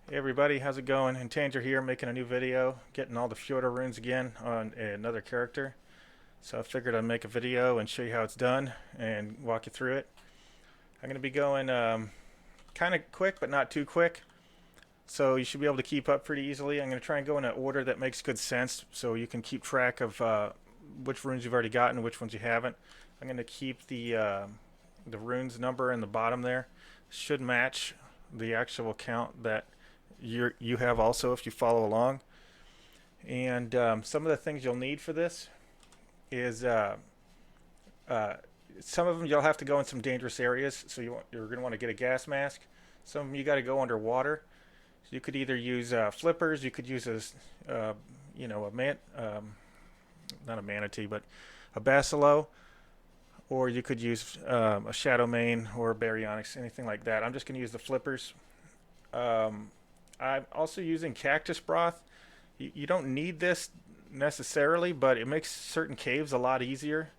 Hey everybody, how's it going? And Tanger here, making a new video, getting all the Fjordur runes again on another character. So I figured I'd make a video and show you how it's done and walk you through it. I'm going to be going kind of quick, but not too quick. So you should be able to keep up pretty easily. I'm going to try and go in an order that makes good sense so you can keep track of which runes you've already gotten and which ones you haven't. I'm going to keep the runes number in the bottom there. Should match the actual count that you have also if you follow along. And some of the things you'll need for this is uh, some of them you'll have to go in some dangerous areas, so you're going to want to get a gas mask. Some of them you got to go underwater. So you could either use flippers, you could use a not a manatee, but a basilo, or you could use a shadow mane or baryonyx, anything like that. I'm just going to use the flippers. Um, I'm also using cactus broth. You don't need this necessarily, but it makes certain caves a lot easier.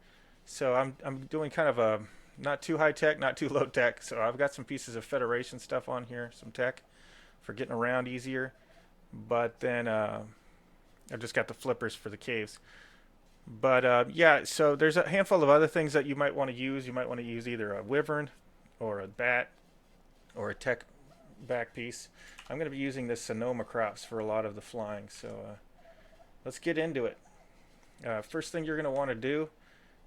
So I'm doing kind of a not too high tech, not too low tech. So I've got some pieces of Federation stuff on here, some tech for getting around easier. But then I've just got the flippers for the caves. But yeah, so there's a handful of other things that you might want to use. You might want to use either a wyvern or a bat or a tech back piece. I'm going to be using this Sonoma crops for a lot of the flying, so let's get into it. First thing you're going to want to do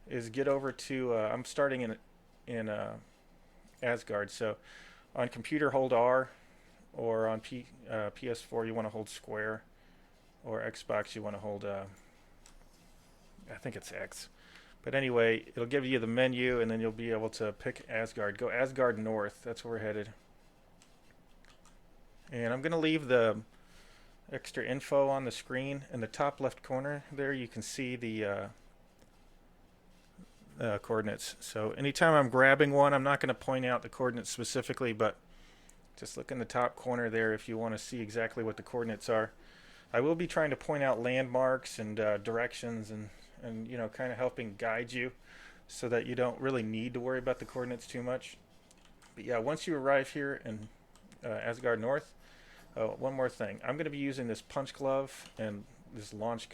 is get over to, I'm starting in Asgard, so on computer hold R, or on PS4 you want to hold square, or Xbox you want to hold, I think it's X. But anyway, it'll give you the menu, and then you'll be able to pick Asgard. Go Asgard North, that's where we're headed. And I'm going to leave the extra info on the screen. In the top left corner there, you can see the coordinates. So anytime I'm grabbing one, I'm not going to point out the coordinates specifically, but just look in the top corner there if you want to see exactly what the coordinates are. I will be trying to point out landmarks and directions and kind of helping guide you so that you don't really need to worry about the coordinates too much. But yeah, once you arrive here in Asgard North, one more thing. I'm going to be using this punch glove and this launch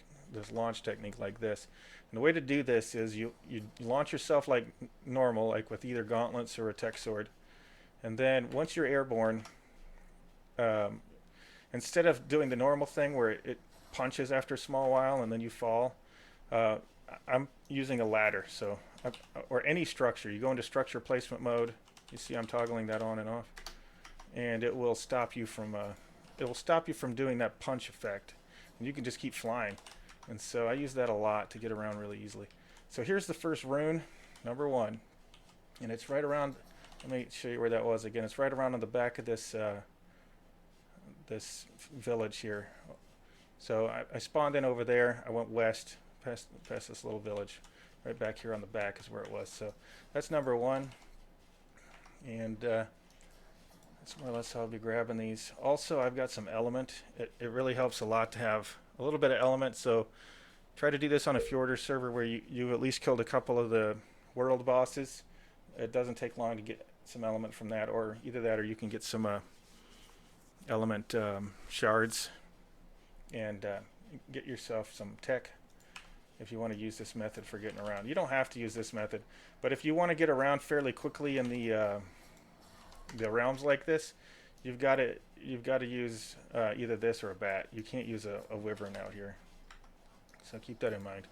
technique like this. And the way to do this is you launch yourself like normal, like with either gauntlets or a tech sword. And then once you're airborne, um, instead of doing the normal thing where it punches after a small while and then you fall, uh, I'm using a ladder. So, or any structure. You go into structure placement mode. You see I'm toggling that on and off, and it will stop you from doing that punch effect, and you can just keep flying. And so I use that a lot to get around really easily. So here's the first rune, number 1, and it's right around. Let me show you where that was again. It's right around on the back of this village here. So I spawned in over there. I went west past this little village. Right back here on the back is where it was. So that's number 1, and that's more or less how I'll be grabbing these. Also, I've got some element. It really helps a lot to have a little bit of element. So try to do this on a Fjordur server where you at least killed a couple of the world bosses. It doesn't take long to get some element from that, or either that or you can get some element shards and get yourself some tech if you want to use this method for getting around. You don't have to use this method, but if you want to get around fairly quickly in the realms like this, you've got to use either this or a bat. You can't use a wyvern out here, so keep that in mind.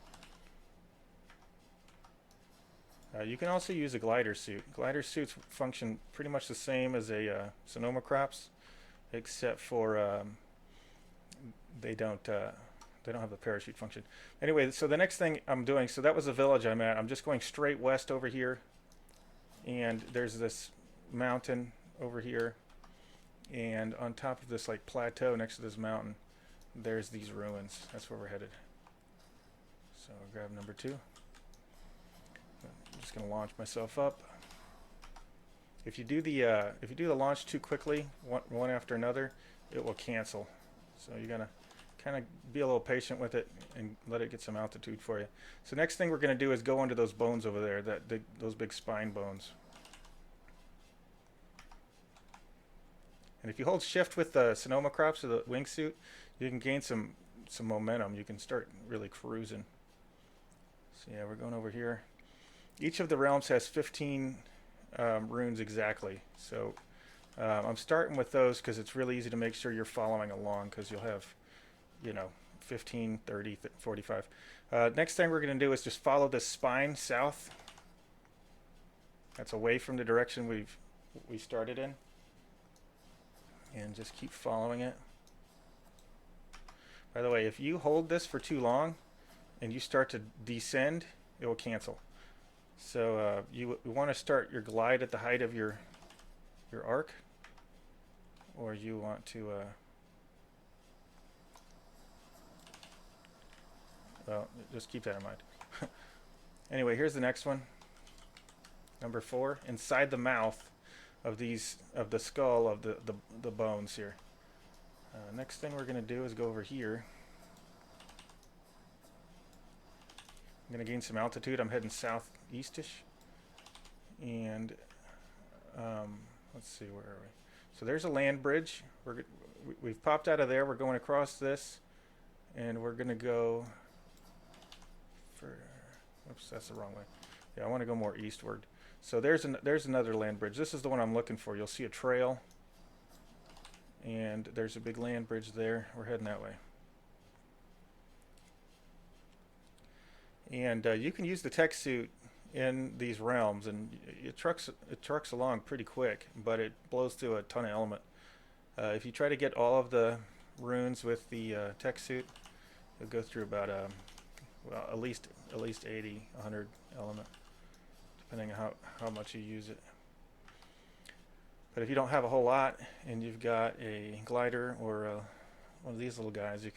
You can also use a glider suit. Glider suits function pretty much the same as a Sonoma crops, except for they don't have the parachute function. Anyway, so the next thing I'm doing, so that was the village I'm at. I'm just going straight west over here, and there's this mountain over here, and on top of this like plateau next to this mountain, there's these ruins. That's where we're headed. So I'll grab number 2. I'm just going to launch myself up. If you do the launch too quickly, one after another, it will cancel. So you're gonna kind of be a little patient with it and let it get some altitude for you. So next thing we're going to do is go into those bones over there, those big spine bones. And if you hold shift with the Sonoma crops or the wingsuit, you can gain some momentum. You can start really cruising. So yeah, we're going over here. Each of the realms has 15 runes exactly. So I'm starting with those because it's really easy to make sure you're following along, because you'll have, 15, 30, 45. Next thing we're going to do is just follow this spine south. That's away from the direction we started in. And just keep following it. By the way, if you hold this for too long and you start to descend, it will cancel. So you want to start your glide at the height of your arc, or you want to well, just keep that in mind. Anyway, here's the next one. Number 4, inside the mouth of the skull of the bones here. Next thing we're going to do is go over here. I'm going to gain some altitude. I'm heading southeastish. And let's see, where are we? So there's a land bridge. We've popped out of there. We're going across this, and we're going to go for. Oops, that's the wrong way. Yeah, I want to go more eastward. So there's another land bridge. This is the one I'm looking for. You'll see a trail, and there's a big land bridge there. We're heading that way. And you can use the tech suit in these realms, and it trucks along pretty quick, but it blows through a ton of element. If you try to get all of the runes with the tech suit, you'll go through about well, at least 80, 100 element, depending on how much you use it. But if you don't have a whole lot and you've got a glider or one of these little guys, you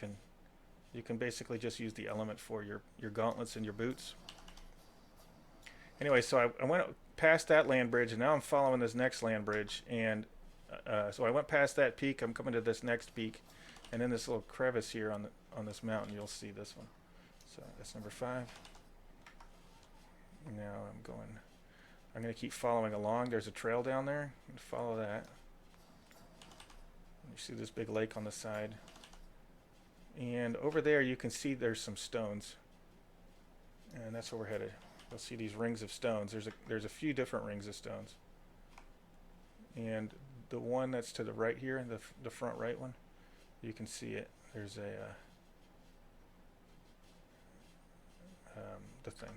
can basically just use the element for your gauntlets and your boots. Anyway, so I went past that land bridge, and now I'm following this next land bridge. And so I went past that peak. I'm coming to this next peak, and in this little crevice here on this mountain, you'll see this one. So that's number 5. Now I'm going to keep following along. There's a trail down there. I'm going to follow that. You see this big lake on the side. And over there you can see there's some stones. And that's where we're headed. You'll see these rings of stones. There's a few different rings of stones. And the one that's to the right here, the front right one, you can see it. There's the thing.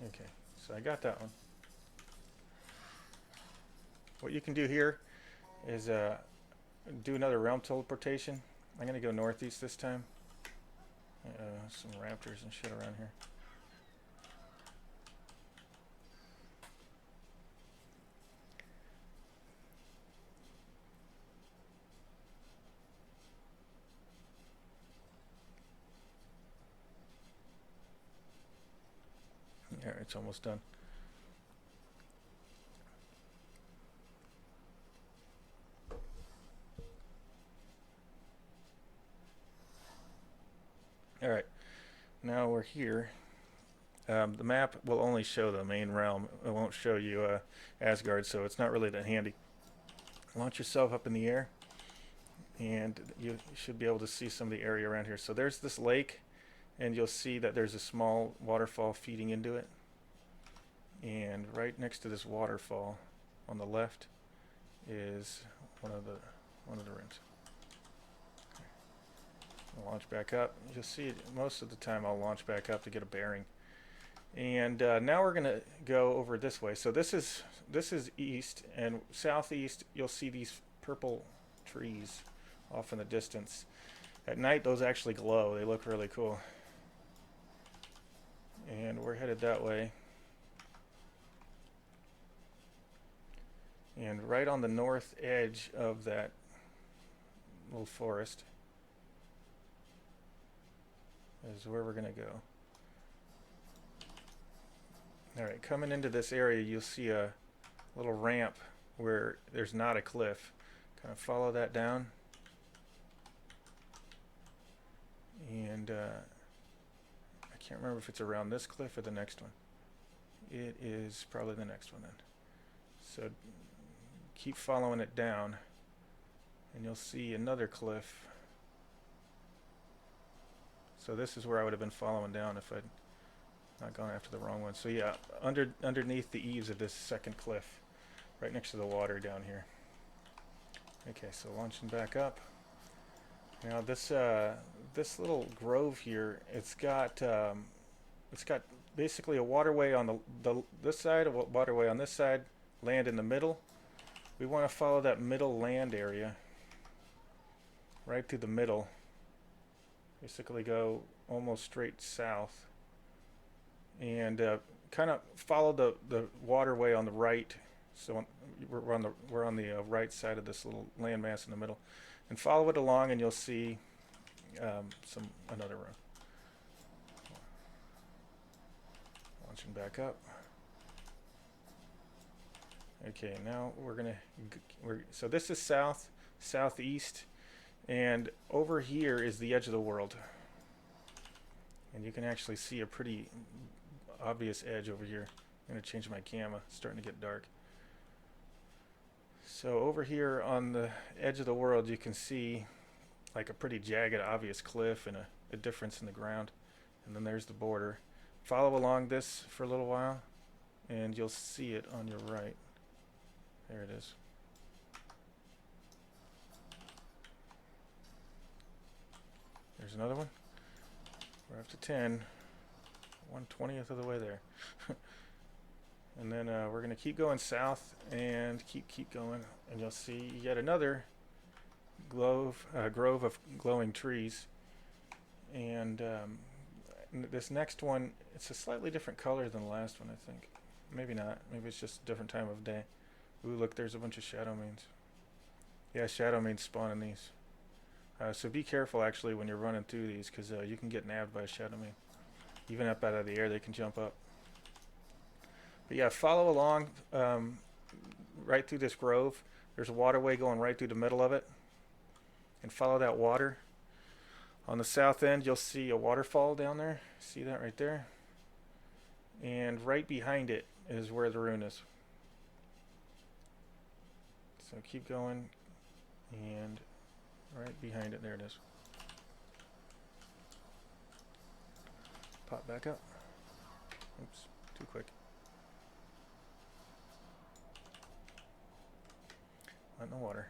Okay, so I got that one. What you can do here is do another realm teleportation. I'm going to go northeast this time. Some raptors and shit around here. Yeah, it's almost done. Alright, now we're here. The map will only show the main realm. It won't show you Asgard, so it's not really that handy. Launch yourself up in the air, and you should be able to see some of the area around here. So there's this lake, and you'll see that there's a small waterfall feeding into it. And right next to this waterfall on the left is one of the rooms. I'll launch back up. You'll see most of the time I'll launch back up to get a bearing. And now we're going to go over this way. So this is east, and southeast you'll see these purple trees off in the distance. At night those actually glow. They look really cool. And we're headed that way. And right on the north edge of that little forest is where we're going to go. Alright, coming into this area you'll see a little ramp where there's not a cliff. Kind of follow that down. And I can't remember if it's around this cliff or the next one. It is probably the next one then. So keep following it down, and you'll see another cliff. So this is where I would have been following down if I'd not gone after the wrong one. So yeah, underneath the eaves of this second cliff, right next to the water down here. Okay, so launching back up. Now this little grove here, it's got basically a waterway on this side, a waterway on this side, land in the middle. We want to follow that middle land area right through the middle. Basically go almost straight south and kind of follow the waterway on the right. So we're on the right side of this little landmass in the middle, and follow it along, and you'll see another room. Launching back up. Okay, now so this is southeast, and over here is the edge of the world, and you can actually see a pretty obvious edge over here. I'm going to change my camera. It's starting to get dark. So over here on the edge of the world, you can see like a pretty jagged, obvious cliff and a difference in the ground. And then there's the border. Follow along this for a little while, and you'll see it on your right. There it is. There's another one. We're up to 10. 1/20th of the way there. And then we're going to keep going south and keep going, and you'll see yet another grove of glowing trees. And this next one, it's a slightly different color than the last one, I think. Maybe not. Maybe it's just a different time of day. Ooh, look, there's a bunch of shadow mains. Yeah, shadow mains spawn in these. So be careful, actually, when you're running through these, because you can get nabbed by a shadow main. Even up out of the air, they can jump up. But yeah, follow along right through this grove. There's a waterway going right through the middle of it. And follow that water. On the south end, you'll see a waterfall down there. See that right there? And right behind it is where the rune is. So keep going. And right behind it, there it is. Pop back up. Oops, too quick. Not in the water.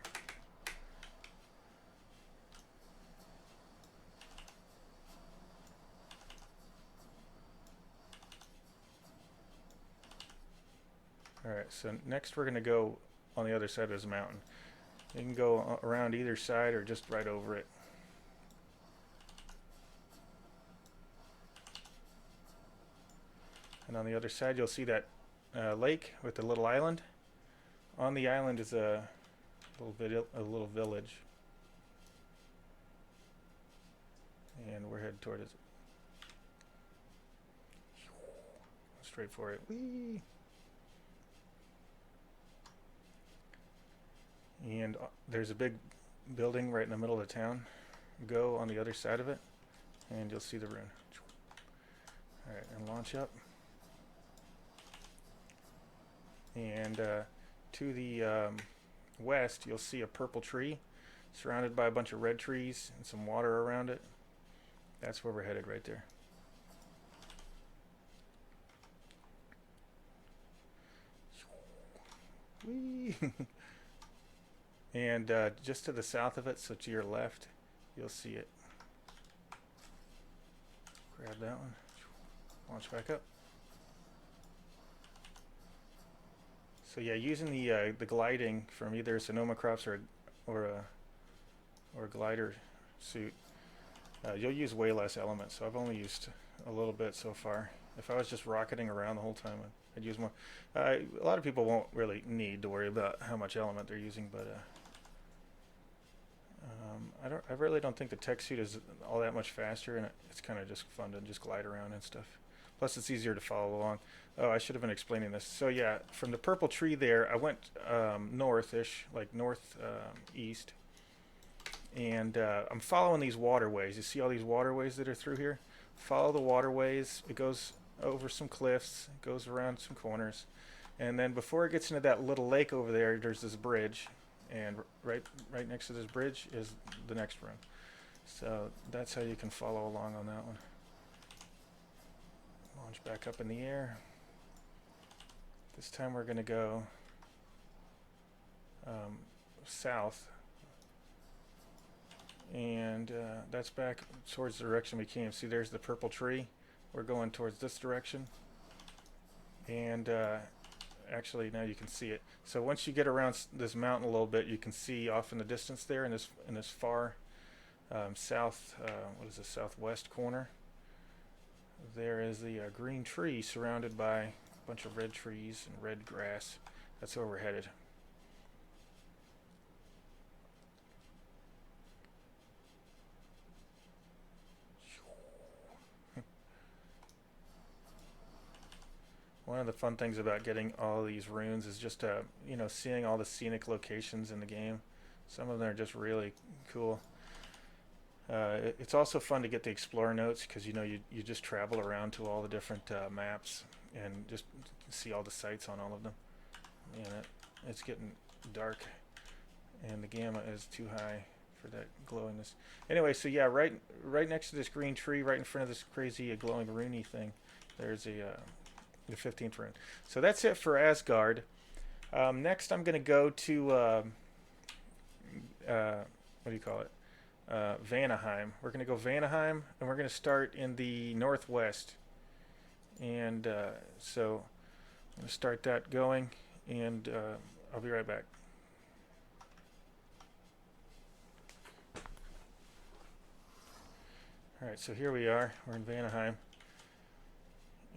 Alright, so next we're going to go on the other side of this mountain. You can go around either side or just right over it. And on the other side you'll see that lake with the little island. On the island is a little village. And we're headed toward it. Straight for it. Whee! And there's a big building right in the middle of the town. Go on the other side of it, and you'll see the rune. Alright, and launch up. And to the west, you'll see a purple tree surrounded by a bunch of red trees and some water around it. That's where we're headed right there. Whee! And just to the south of it, so to your left, you'll see it. Grab that one. Launch back up. So yeah, using the gliding from either Sonoma Crops or a glider suit, you'll use way less elements. So I've only used a little bit so far. If I was just rocketing around the whole time, I'd use more. A lot of people won't really need to worry about how much element they're using, but I really don't think the tech suit is all that much faster, and it's kind of just fun to just glide around and stuff. Plus, it's easier to follow along. Oh, I should have been explaining this. So yeah, from the purple tree there, I went north-ish, like northeast, and I'm following these waterways. You see all these waterways that are through here? Follow the waterways. It goes over some cliffs, it goes around some corners, And then before it gets into that little lake over there, there's this bridge, and right next to this bridge is the next rune. So that's how you can follow along on that one. Launch back up in the air. This time we're going to go south, and that's back towards the direction we came. See, there's the purple tree. We're going towards this direction, and actually now you can see it. So once you get around this mountain a little bit, you can see off in the distance there in this far south, what is the southwest corner, there is the green tree surrounded by a bunch of red trees and red grass. That's where we're headed. One of the fun things about getting all these runes is just you know, seeing all the scenic locations in the game. Some of them are just really cool. It's also fun to get the explorer notes, because you know you just travel around to all the different maps and just see all the sights on all of them. And it's getting dark, and the gamma is too high for that glowiness. Anyway, so yeah, right next to this green tree, right in front of this crazy glowing runey thing, there's the 15th rune. So that's it for Asgard. Next, I'm going to go to what do you call it? Vanaheim. We're going to go Vanaheim, and we're going to start in the northwest. And so I'm going to start that going, and I'll be right back. Alright, so here we are. We're in Vanaheim.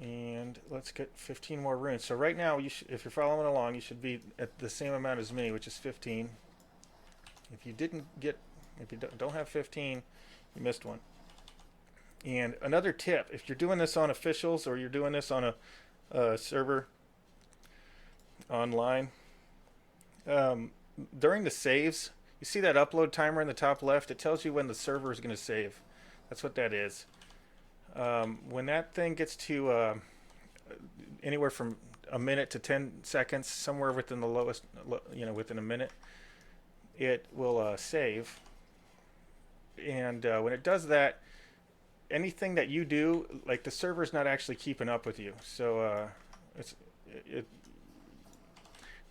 And let's get 15 more runes. So right now, if you're following along, you should be at the same amount as me, which is 15. If you don't have 15, you missed one. And another tip, if you're doing this on officials, or you're doing this on a server online, during the saves, you see that upload timer in the top left? It tells you when the server is going to save. That's what that is. When that thing gets to anywhere from a minute to 10 seconds, somewhere within the lowest, you know, within a minute, it will save. And when it does that, anything that you do, like, the server's not actually keeping up with you. So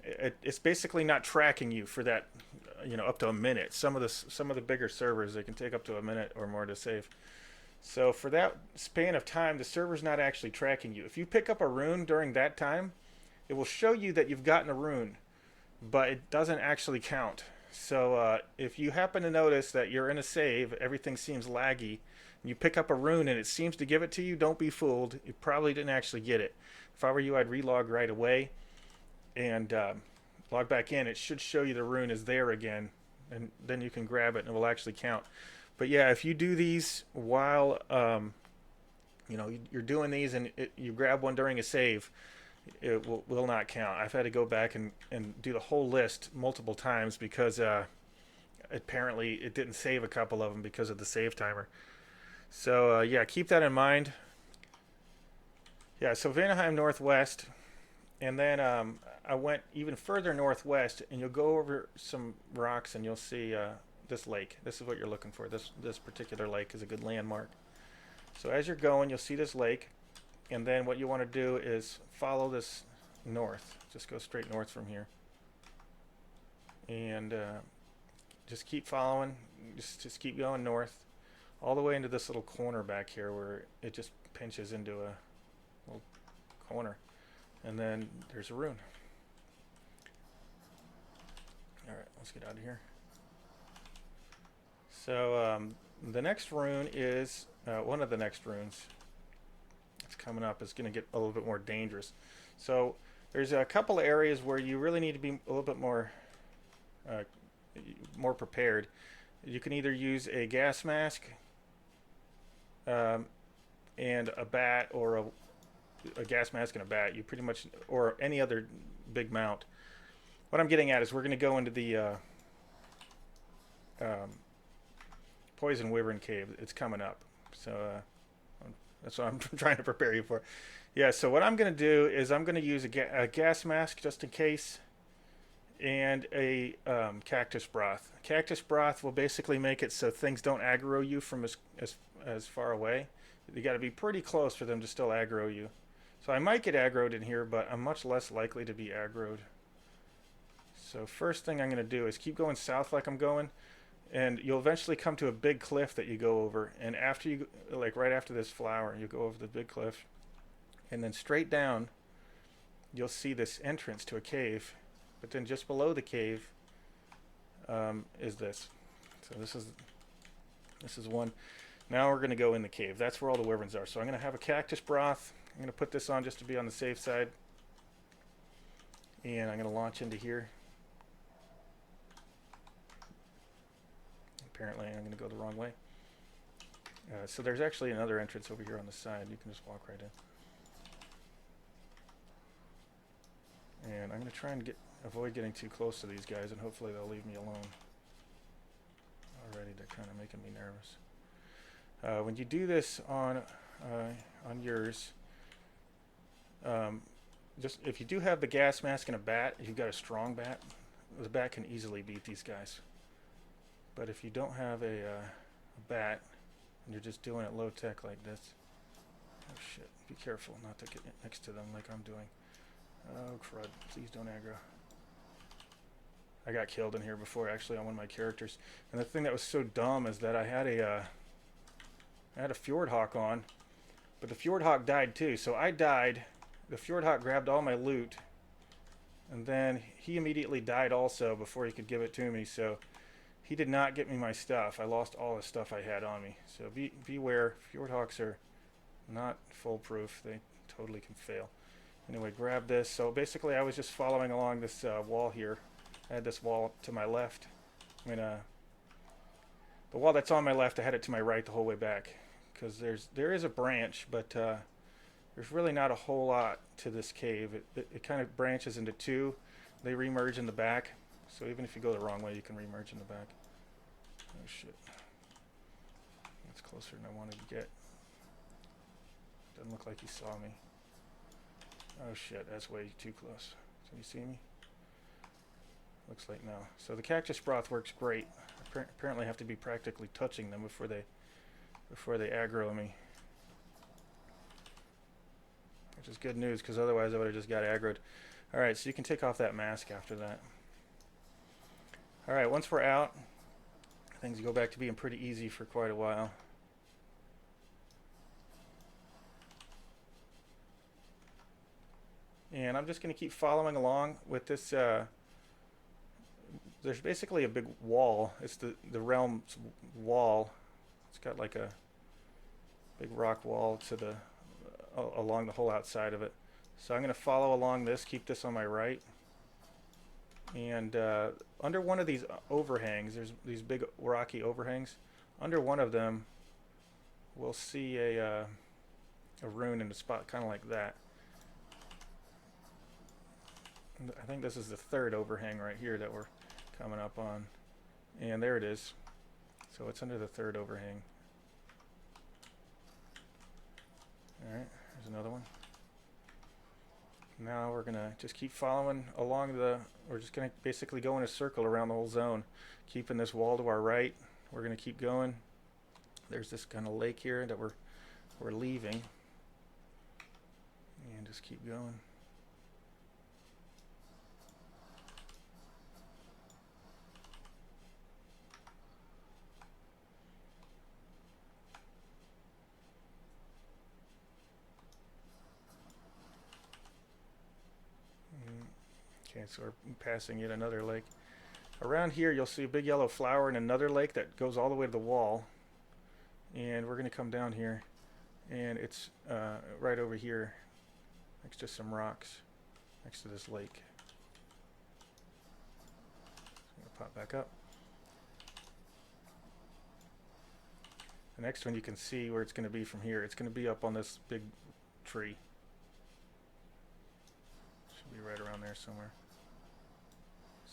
it's basically not tracking you for that, you know, up to a minute. Some of the bigger servers, they can take up to a minute or more to save. So for that span of time, the server's not actually tracking you. If you pick up a rune during that time, it will show you that you've gotten a rune, but it doesn't actually count. So if you happen to notice that you're in a save, everything seems laggy, and you pick up a rune and it seems to give it to you, don't be fooled. You probably didn't actually get it. If I were you, I'd relog right away and log back in. It should show you the rune is there again, and then you can grab it and it will actually count. But yeah, if you do these while you know, you're doing these and you grab one during a save, it will not count. I've had to go back and do the whole list multiple times because apparently it didn't save a couple of them because of the save timer. So yeah, keep that in mind. Yeah, so Vanaheim northwest, and then I went even further northwest, and you'll go over some rocks and you'll see this lake. This is what you're looking for. This particular lake is a good landmark. So as you're going, you'll see this lake, and then what you want to do is follow this north. Just go straight north from here, and just keep following. Just keep going north, all the way into this little corner back here where it just pinches into a little corner, and then there's a rune. All right, let's get out of here. So the next rune is one of the next runes that's coming up is going to get a little bit more dangerous. So there's a couple of areas where you really need to be a little bit more prepared. You can either use a gas mask and a bat, or a gas mask and a bat. You pretty much, or any other big mount. What I'm getting at is we're going to go into the Poison Wyvern Cave. It's coming up, so that's what I'm trying to prepare you for. Yeah, so what I'm going to do is I'm going to use a gas mask just in case, and a cactus broth. Cactus broth will basically make it so things don't aggro you from as far away. You got to be pretty close for them to still aggro you. So I might get aggroed in here, but I'm much less likely to be aggroed. So first thing I'm going to do is keep going south like I'm going, and you'll eventually come to a big cliff that you go over. And after you, like right after this flower, you go over the big cliff, and then straight down, you'll see this entrance to a cave. But then just below the cave is this. So this is one. Now we're going to go in the cave. That's where all the wyverns are. So I'm going to have a cactus broth. I'm going to put this on just to be on the safe side. And I'm going to launch into here. Apparently I'm going to go the wrong way. So there's actually another entrance over here on the side. You can just walk right in. And I'm going to try and avoid getting too close to these guys, and hopefully they'll leave me alone. Already they're kind of making me nervous. When you do this on yours, just if you do have the gas mask and a bat, if you've got a strong bat, the bat can easily beat these guys. But if you don't have a bat and you're just doing it low tech like this, oh shit, be careful not to get next to them like I'm doing. Oh crud, please don't aggro. I got killed in here before actually on one of my characters. And the thing that was so dumb is that I had a Fjordhawk on, but the Fjordhawk died too. So I died, the Fjordhawk grabbed all my loot, and then he immediately died also before he could give it to me. So he did not get me my stuff. I lost all the stuff I had on me. So beware, Fjordhawks are not foolproof. They totally can fail. Anyway, grab this. So basically I was just following along this wall here. I had this wall to my left. I mean, the wall that's on my left, I had it to my right the whole way back. Because there is a branch, but there's really not a whole lot to this cave. It kind of branches into two. They remerge in the back. So even if you go the wrong way, you can remerge in the back. Oh shit. That's closer than I wanted to get. Doesn't look like he saw me. Oh shit, that's way too close. Can you see me? Looks like no. So the cactus broth works great. Apparently I have to be practically touching them before they aggro me. Which is good news, because otherwise I would have just got aggroed. Alright, so you can take off that mask after that. Alright, once we're out, things go back to being pretty easy for quite a while. And I'm just going to keep following along with this. There's basically a big wall. It's the realm's wall. It's got like a big rock wall to the along the whole outside of it. So I'm going to follow along this, keep this on my right. And under one of these overhangs, there's these big rocky overhangs. Under one of them, we'll see a rune in a spot kind of like that. I think this is the third overhang right here that we're coming up on. And there it is. So it's under the third overhang. Alright, there's another one. Now we're going to just keep following along we're just going to basically go in a circle around the whole zone. Keeping this wall to our right. We're going to keep going. There's this kind of lake here that we're leaving. And just keep going. Okay, so we're passing yet another lake. Around here you'll see a big yellow flower in another lake that goes all the way to the wall. And we're going to come down here. And it's right over here next to some rocks next to this lake. So I'm going to pop back up. The next one you can see where it's going to be from here. It's going to be up on this big tree. Should be right around there somewhere.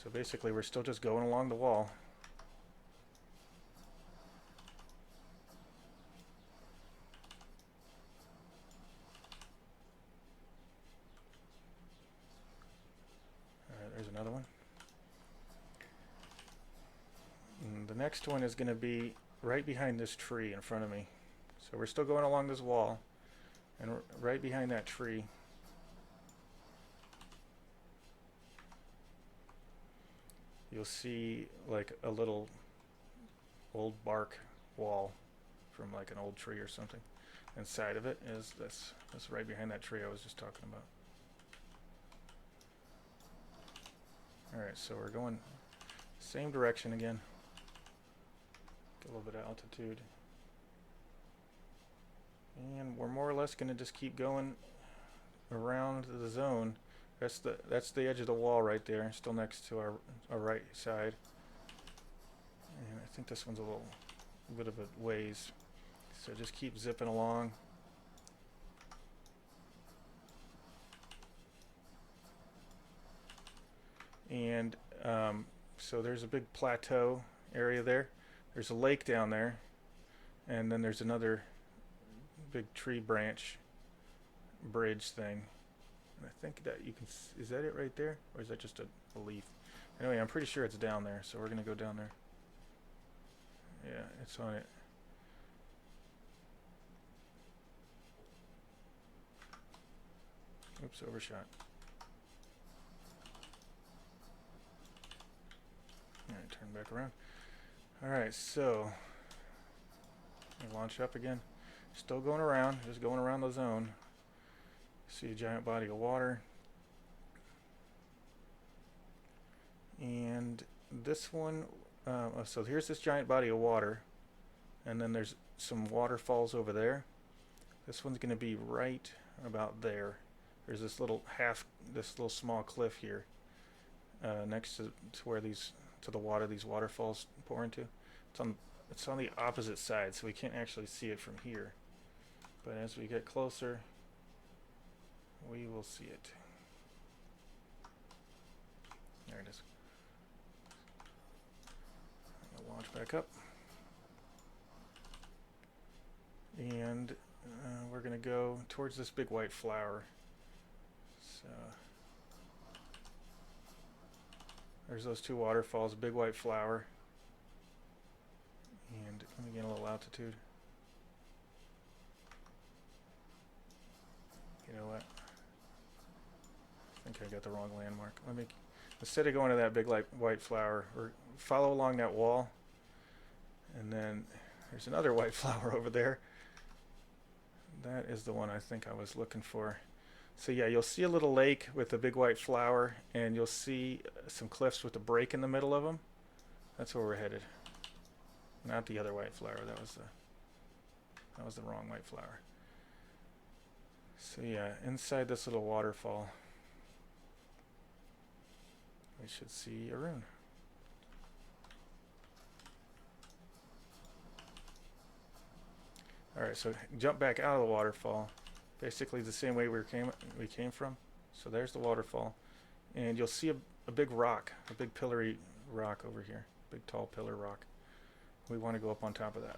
So basically we're still just going along the wall. next one is going to be right behind this tree in front of me. So we're still going along this wall, and right behind that tree you'll see like a little old bark wall from like an old tree or something. Inside of it is this. That's right behind that tree I was just talking about. Alright, so we're going same direction again. Get a little bit of altitude. And we're more or less going to just keep going around the zone. That's the edge of the wall right there, still next to our right side. And I think this one's a little bit of a ways. So just keep zipping along. And so there's a big plateau area there. There's a lake down there. And then there's another big tree branch bridge thing. And I think that you can, is that it right there? Or is that just a leaf? Anyway, I'm pretty sure it's down there, so we're going to go down there. Yeah, it's on it. Oops, overshot. Alright, turn back around. Alright, so launch up again. Still going around, just going around the zone. See a giant body of water. And this one, so here's this giant body of water. And then there's some waterfalls over there. This one's going to be right about there. There's this little small cliff here, next to where to the water these waterfalls pour into. It's on the opposite side, so we can't actually see it from here. But as we get closer, we will see it. There it is. I'll launch back up. And we're going to go towards this big white flower. So there's those two waterfalls, big white flower. And let me get a little altitude. You know what? I think I got the wrong landmark. Instead of going to that big white flower, or follow along that wall, and then there's another white flower over there. That is the one I think I was looking for. So yeah, you'll see a little lake with a big white flower, and you'll see some cliffs with a break in the middle of them. That's where we're headed. Not the other white flower. That was the wrong white flower. So yeah, inside this little waterfall, we should see a rune. Alright, so jump back out of the waterfall. Basically the same way we came from. So there's the waterfall. And you'll see a big rock, a big pillar rock over here. Big tall pillar rock. We want to go up on top of that.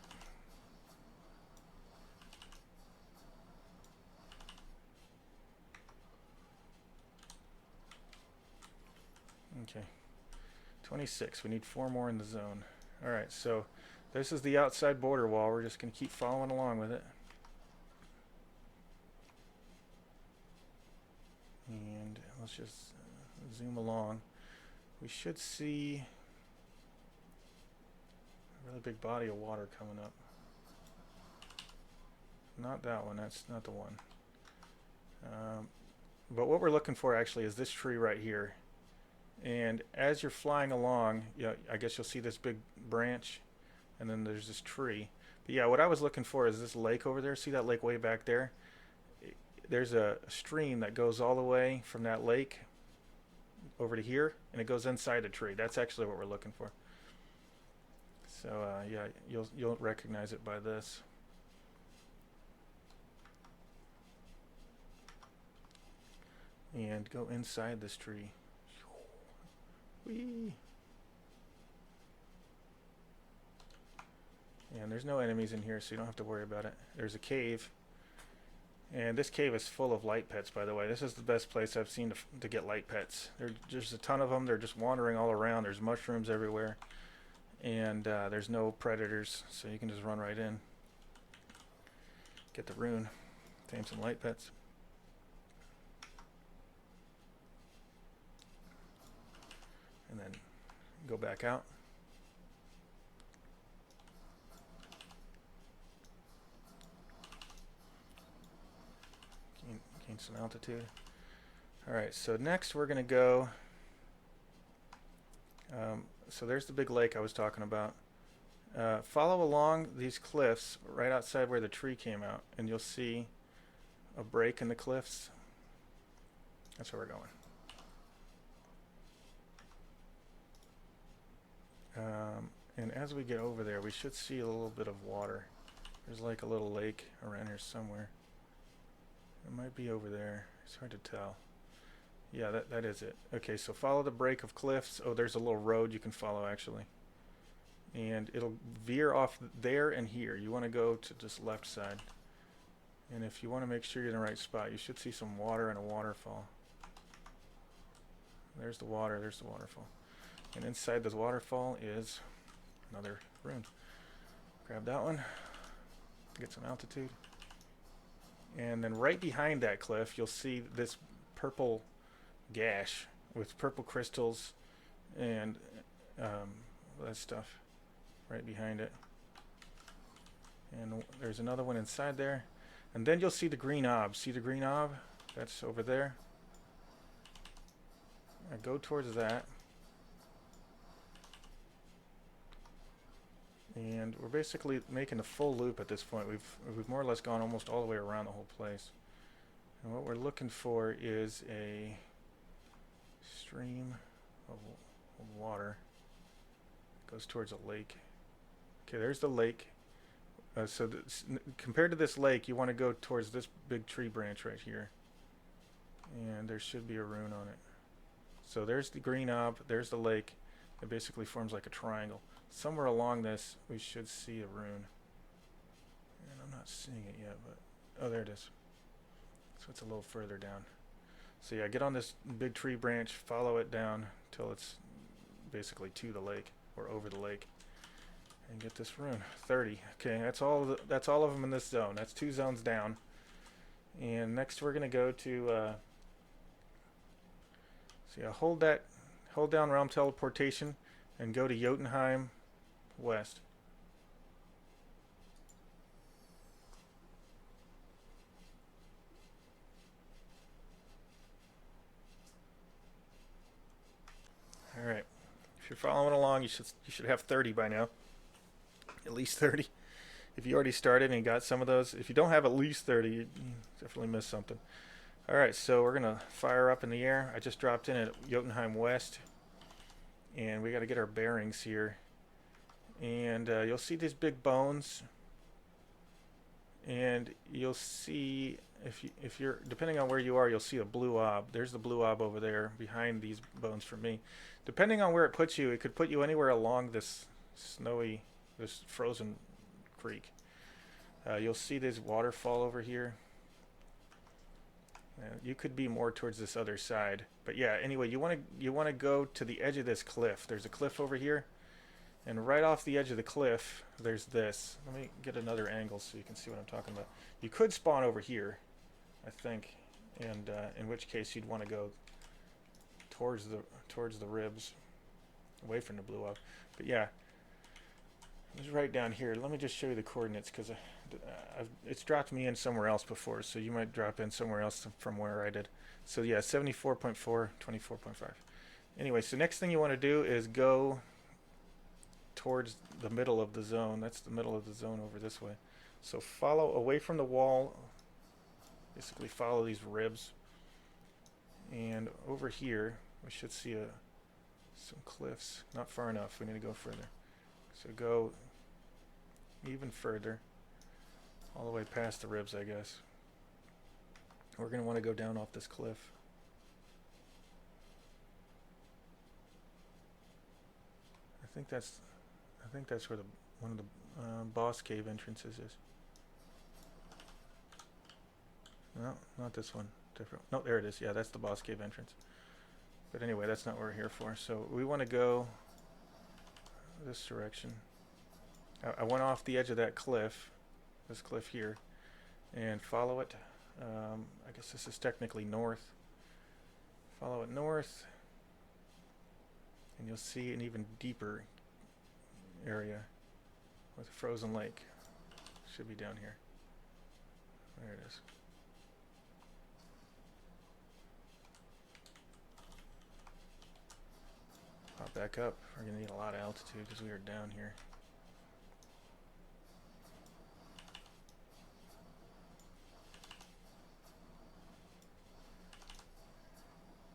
Okay, 26. We need 4 more in the zone. Alright, so this is the outside border wall. We're just going to keep following along with it. And let's just zoom along. We should see a really big body of water coming up. Not that one. That's not the one. But what we're looking for actually is this tree right here. And as you're flying along, I guess you'll see this big branch, and then there's this tree. But yeah, what I was looking for is this lake over there. See that lake way back there? There's a stream that goes all the way from that lake over to here, and it goes inside a tree. That's actually what we're looking for. So yeah, you'll recognize it by this. And go inside this tree. Whee! And there's no enemies in here, so you don't have to worry about it. There's a cave. And this cave is full of light pets, by the way. This is the best place I've seen to get light pets. There's just a ton of them. They're just wandering all around. There's mushrooms everywhere. and there's no predators, so you can just run right in, get the rune, tame some light pets. And then go back out. Gain some altitude. Alright, so next we're going to go, so there's the big lake I was talking about. Follow along these cliffs right outside where the tree came out, and you'll see a break in the cliffs. That's where we're going. And as we get over there, we should see a little bit of water. There's like a little lake around here somewhere. It might be over there. It's hard to tell. Yeah, that is it. Okay, so follow the break of cliffs. Oh, there's a little road you can follow, actually. And it'll veer off there and here. You want to go to this left side. And if you want to make sure you're in the right spot, you should see some water and a waterfall. There's the water, there's the waterfall. And inside this waterfall is another rune. Grab that one, get some altitude. And then right behind that cliff, you'll see this purple gash with purple crystals and that stuff right behind it. And there's another one inside there. And then you'll see the green ob. See the green ob? That's over there. I go towards that. And we're basically making a full loop at this point. We've more or less gone almost all the way around the whole place. And what we're looking for is a stream of water. It goes towards a lake. Okay, there's the lake. So compared to this lake, you want to go towards this big tree branch right here. And there should be a rune on it. So there's the green ob, there's the lake. It basically forms like a triangle. Somewhere along this, we should see a rune. And I'm not seeing it yet, but... oh, there it is. So it's a little further down. So yeah, get on this big tree branch, follow it down till it's basically to the lake, or over the lake. And get this rune. 30. Okay, that's all of them in this zone. That's 2 zones down. And next we're going to go to... so yeah, hold down realm teleportation and go to Jotunheim west. All right. If you're following along, you should have 30 by now. At least 30. If you already started and you got some of those. If you don't have at least 30, you definitely missed something. All right, so we're gonna fire up in the air. I just dropped in at Jotunheim West, and we got to get our bearings here. And you'll see these big bones, and you'll see if you're depending on where you are, you'll see a blue ob. There's the blue ob over there behind these bones for me. Depending on where it puts you, it could put you anywhere along this frozen creek. You'll see this waterfall over here. You could be more towards this other side, but yeah. Anyway, you want to go to the edge of this cliff. There's a cliff over here, and right off the edge of the cliff, there's this. Let me get another angle so you can see what I'm talking about. You could spawn over here, I think, and in which case you'd want to go towards the ribs, away from the blue ob. But yeah, it's right down here. Let me just show you the coordinates because it's dropped me in somewhere else before, so you might drop in somewhere else from where I did. So yeah, 74.4, 24.5. Anyway, so next thing you want to do is go towards the middle of the zone. That's the middle of the zone over this way. So follow away from the wall, basically follow these ribs. And over here, we should see some cliffs. Not far enough, we need to go further. So go even further, all the way past the ribs, I guess. We're going to want to go down off this cliff. I think that's where one of the boss cave entrances is. No, not this one. Different. No, there it is. Yeah, that's the boss cave entrance. But anyway, that's not what we're here for. So we want to go this direction. I went off the edge of that cliff, this cliff here, and follow it. I guess this is technically north. Follow it north, and you'll see an even deeper area with a frozen lake. Should be down here. There it is. Pop back up. We're going to need a lot of altitude because we are down here.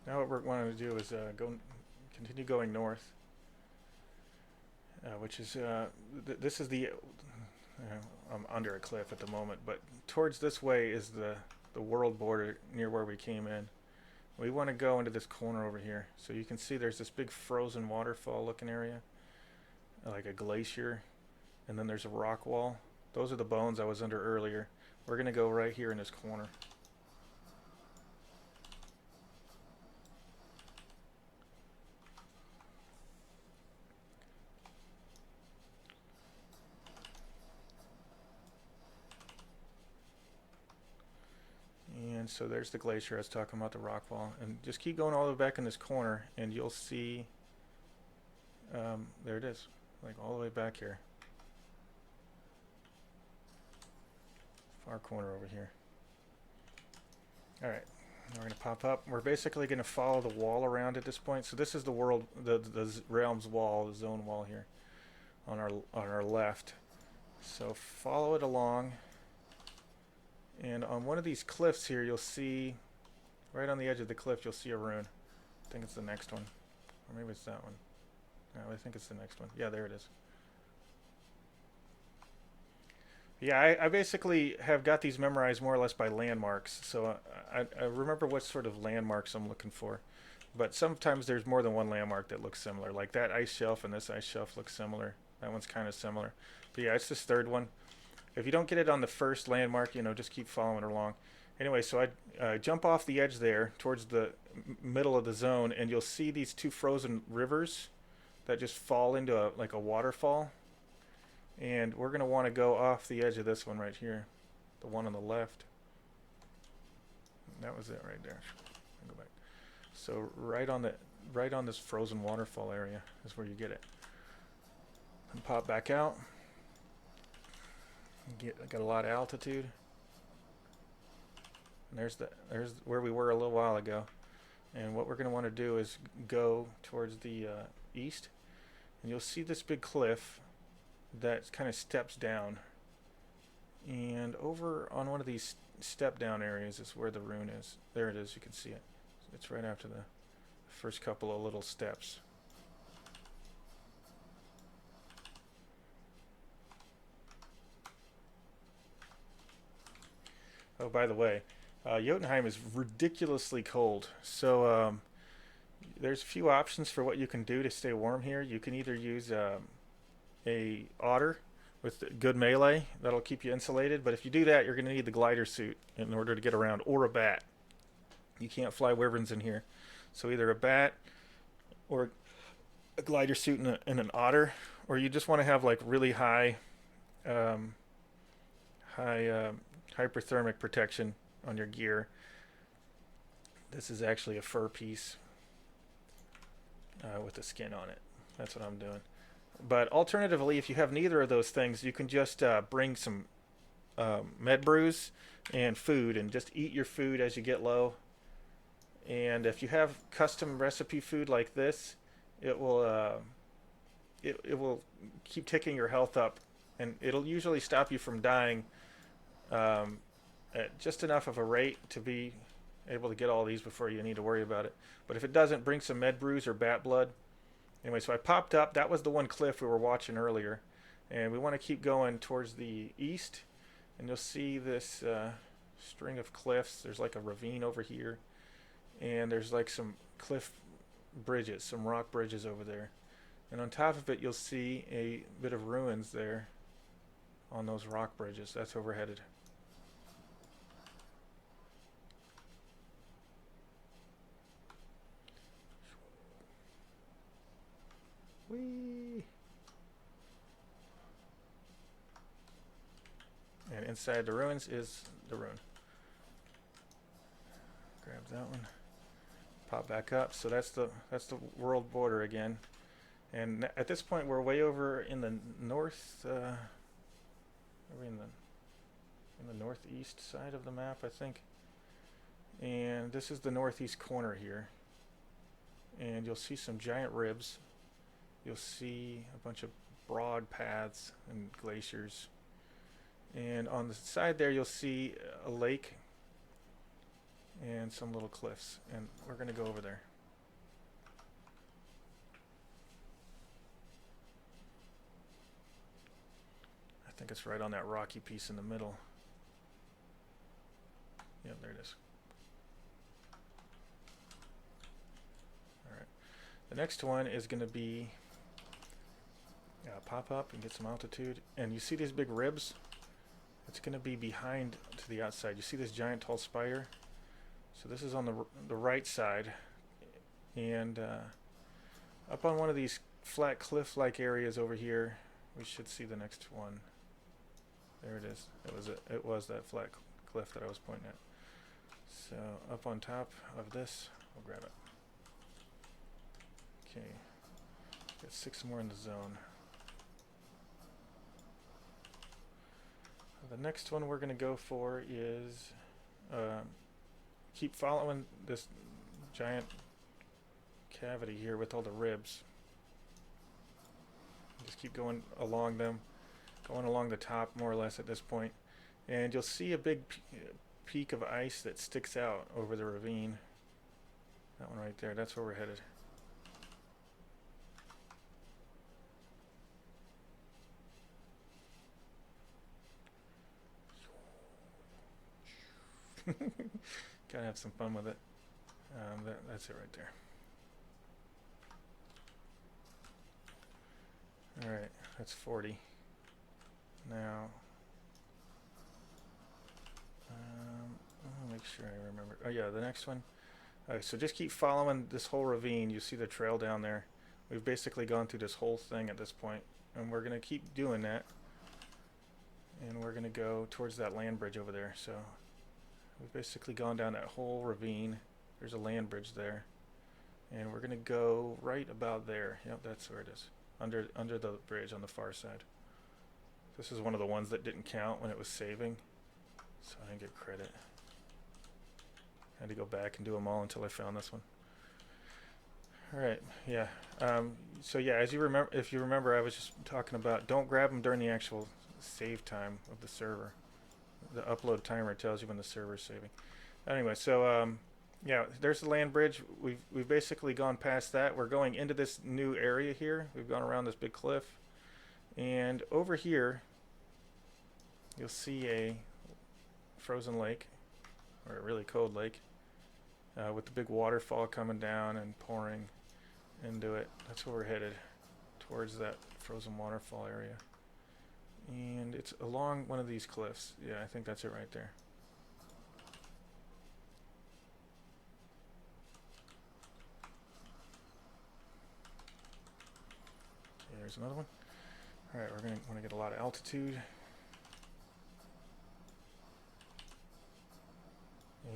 Now what we're wanting to do is continue going north, which is this is the I'm under a cliff at the moment, but towards this way is the world border near where we came in. We want to go into this corner over here, so you can see there's this big frozen waterfall looking area, like a glacier, and then there's a rock wall. Those are the bones I was under earlier. We're going to go right here in this corner. And so there's the glacier I was talking about, the rock wall. And just keep going all the way back in this corner, and you'll see, there it is, like all the way back here. Far corner over here. Alright, we're going to pop up. We're basically going to follow the wall around at this point. So this is the world, the realm's wall, the zone wall here on our left. So follow it along. And on one of these cliffs here, you'll see, right on the edge of the cliff, you'll see a rune. I think it's the next one. Or maybe it's that one. No, I think it's the next one. Yeah, there it is. Yeah, I basically have got these memorized more or less by landmarks. So I remember what sort of landmarks I'm looking for. But sometimes there's more than one landmark that looks similar. Like that ice shelf and this ice shelf look similar. That one's kind of similar. But yeah, it's this third one. If you don't get it on the first landmark, just keep following along. Anyway, so I jump off the edge there towards the middle of the zone, and you'll see these two frozen rivers that just fall into like a waterfall. And we're going to want to go off the edge of this one right here, the one on the left. That was it right there. I'll go back. So right on this frozen waterfall area is where you get it. And pop back out. Got a lot of altitude. And there's where we were a little while ago. And what we're going to want to do is go towards the east, and you'll see this big cliff that kind of steps down. And over on one of these step down areas is where the rune is. There it is. You can see it. It's right after the first couple of little steps. Oh, by the way, Jotunheim is ridiculously cold. So there's a few options for what you can do to stay warm here. You can either use a otter with good melee. That'll keep you insulated. But if you do that, you're going to need the glider suit in order to get around, or a bat. You can't fly wyverns in here. So either a bat or a glider suit and an otter. Or you just want to have like really high hyperthermic protection on your gear. This is actually a fur piece with the skin on it. That's what I'm doing. But alternatively, if you have neither of those things, you can just bring some med brews and food, and just eat your food as you get low. And if you have custom recipe food like this, it will keep ticking your health up, and it'll usually stop you from dying at just enough of a rate to be able to get all these before you need to worry about it. But if it doesn't, bring some med brews or bat blood. Anyway, so I popped up. That was the one cliff we were watching earlier. And we want to keep going towards the east. And you'll see this string of cliffs. There's like a ravine over here. And there's like some cliff bridges, some rock bridges over there. And on top of it, you'll see a bit of ruins there on those rock bridges. That's where we're headed. Whee! And inside the ruins is the rune. Grab that one. Pop back up. So that's the world border again. And at this point, we're way over in the north. Are we in the northeast side of the map, I think. And this is the northeast corner here. And you'll see some giant ribs. You'll see a bunch of broad paths and glaciers. And on the side there, you'll see a lake and some little cliffs. And we're going to go over there. I think it's right on that rocky piece in the middle. Yep, there it is. Alright. The next one is going to be pop up and get some altitude. And you see these big ribs? It's going to be behind to the outside. You see this giant tall spider? So this is on the right side. And up on one of these flat cliff-like areas over here, we should see the next one. There it is. It was that flat cliff that I was pointing at. So up on top of this, we'll grab it. Okay. Got 6 more in the zone. The next one we're going to go for is keep following this giant cavity here with all the ribs. Just keep going along them, going along the top more or less at this point. And you'll see a big peak of ice that sticks out over the ravine. That one right there, that's where we're headed. Gotta have some fun with it. That's it right there. Alright, that's 40. Now, I'll make sure I remember. Oh yeah, the next one. So just keep following this whole ravine. You see the trail down there. We've basically gone through this whole thing at this point, and we're going to keep doing that. And we're going to go towards that land bridge over there. So we've basically gone down that whole ravine. There's a land bridge there. And we're going to go right about there. Yep, that's where it is. Under the bridge on the far side. This is one of the ones that didn't count when it was saving. So I didn't get credit. I had to go back and do them all until I found this one. Alright, yeah. So yeah, as you remember, if you remember, I was just talking about don't grab them during the actual save time of the server. The upload timer tells you when the server is saving. Anyway, so yeah, there's the land bridge. We've basically gone past that. We're going into this new area here. We've gone around this big cliff, and over here you'll see a frozen lake, or a really cold lake, with the big waterfall coming down and pouring into it. That's where we're headed, towards that frozen waterfall area. And it's along one of these cliffs. Yeah, I think that's it right there. Okay, there's another one. Alright, we're going to want to get a lot of altitude.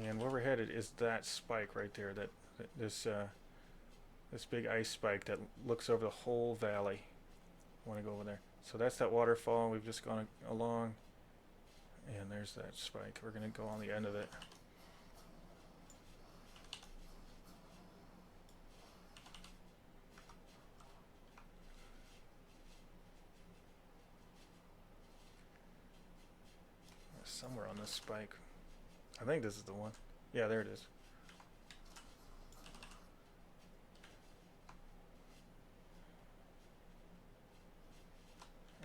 And where we're headed is that spike right there, this big ice spike that looks over the whole valley. I want to go over there. So that's that waterfall. We've just gone along, and there's that spike. We're going to go on the end of it. Somewhere on this spike. I think this is the one. Yeah, there it is.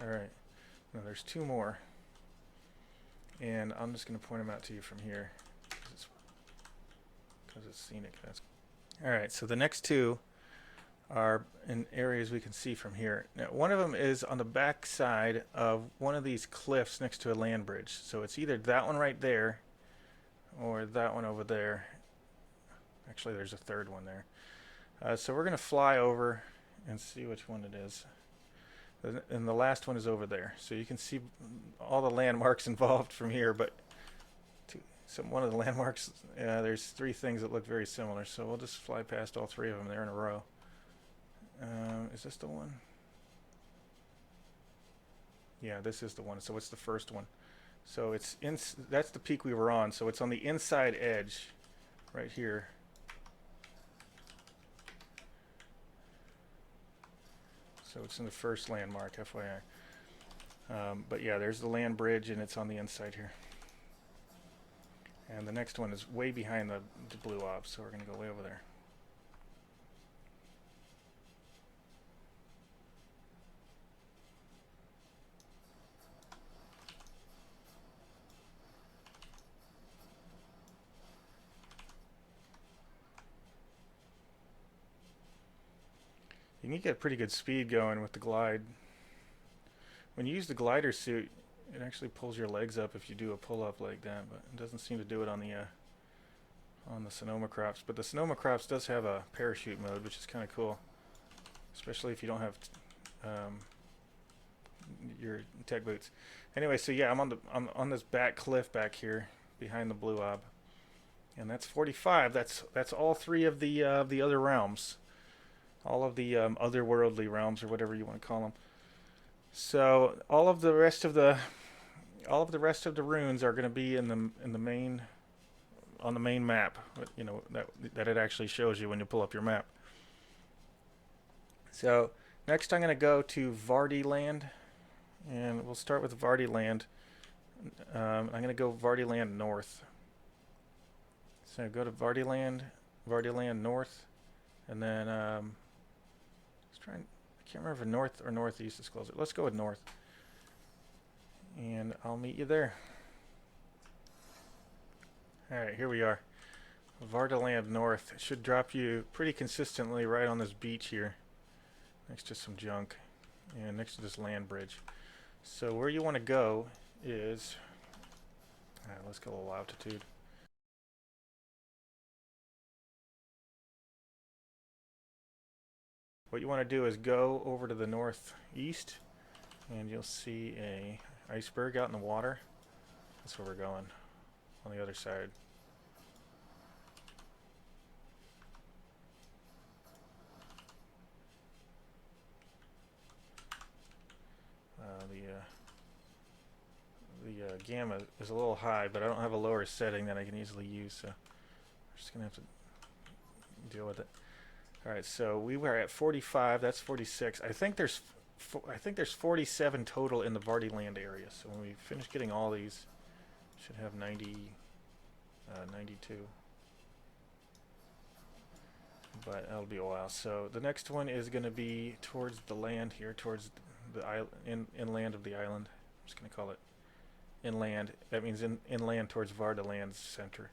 Alright. Now there's 2 more. And I'm just going to point them out to you from here. Because it's scenic. Alright, so the next 2 are in areas we can see from here. Now, one of them is on the back side of one of these cliffs next to a land bridge. So it's either that one right there, or that one over there. Actually, there's a third one there. So we're going to fly over and see which one it is. And the last one is over there. So you can see all the landmarks involved from here, but one of the landmarks, there's three things that look very similar. So we'll just fly past all three of them there in a row. Is this the one? Yeah, this is the one. So it's the first one. So that's the peak we were on. So it's on the inside edge right here. So it's in the first landmark, FYI. But yeah, there's the land bridge, and it's on the inside here. And the next one is way behind the blue ob, so we're going to go way over there. You can get pretty good speed going with the glide. When you use the glider suit, it actually pulls your legs up if you do a pull-up like that, but it doesn't seem to do it on the Sonoma Crops. But the Sonoma Crops does have a parachute mode, which is kind of cool, especially if you don't have your tech boots. Anyway, so yeah, I'm on this back cliff back here behind the blue ob, and that's 45. That's all three of the other realms, all of the otherworldly realms, or whatever you want to call them. So all of the rest of the runes are going to be in the main, on the main map. You know, that it actually shows you when you pull up your map. So next I'm going to go to Vardiland, and we'll start with Vardiland. I'm going to go Vardiland North. So go to Vardiland North, and then let's try. I can't remember if north or northeast is closer. Let's go with north, and I'll meet you there. Alright, here we are. Vardiland North. It should drop you pretty consistently right on this beach here, next to some junk, and next to this land bridge. So where you want to go is, let's go a little altitude. What you want to do is go over to the northeast, and you'll see a iceberg out in the water. That's where we're going, on the other side. The gamma is a little high, but I don't have a lower setting that I can easily use, so I'm just gonna have to deal with it. All right, so we were at 45. That's 46. I think there's 47 total in the Vardiland area. So when we finish getting all these, should have 92. But that'll be a while. So the next one is going to be towards the land here, towards the inland of the island. I'm just going to call it inland. That means inland towards Vardiland's center.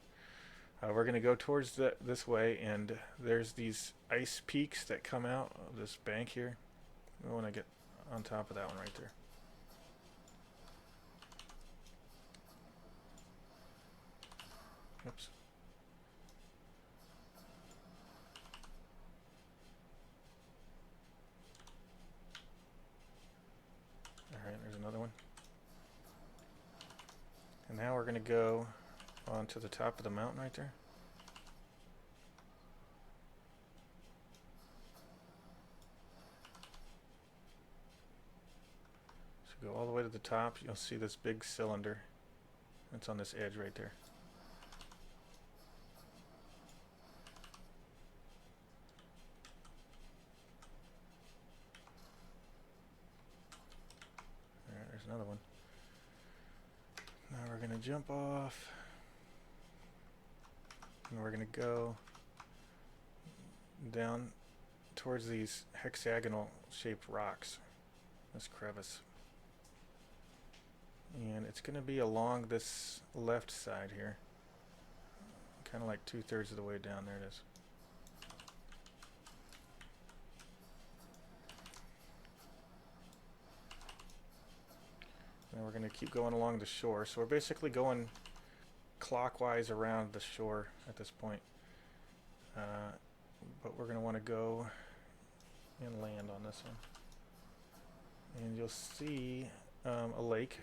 We're going to go towards this way, and there's these ice peaks that come out of this bank here. We want to get on top of that one right there. Oops. Alright, there's another one. And now we're going to go onto the top of the mountain right there. So go all the way to the top. You'll see this big cylinder. It's on this edge right there. Alright, there's another one. Now we're going to jump off. And we're going to go down towards these hexagonal shaped rocks, this crevice. And it's going to be along this left side here, kind of like 2/3 of the way down. There it is. And we're going to keep going along the shore. So we're basically going clockwise around the shore at this point, but we're going to want to go inland on this one. and you'll see a lake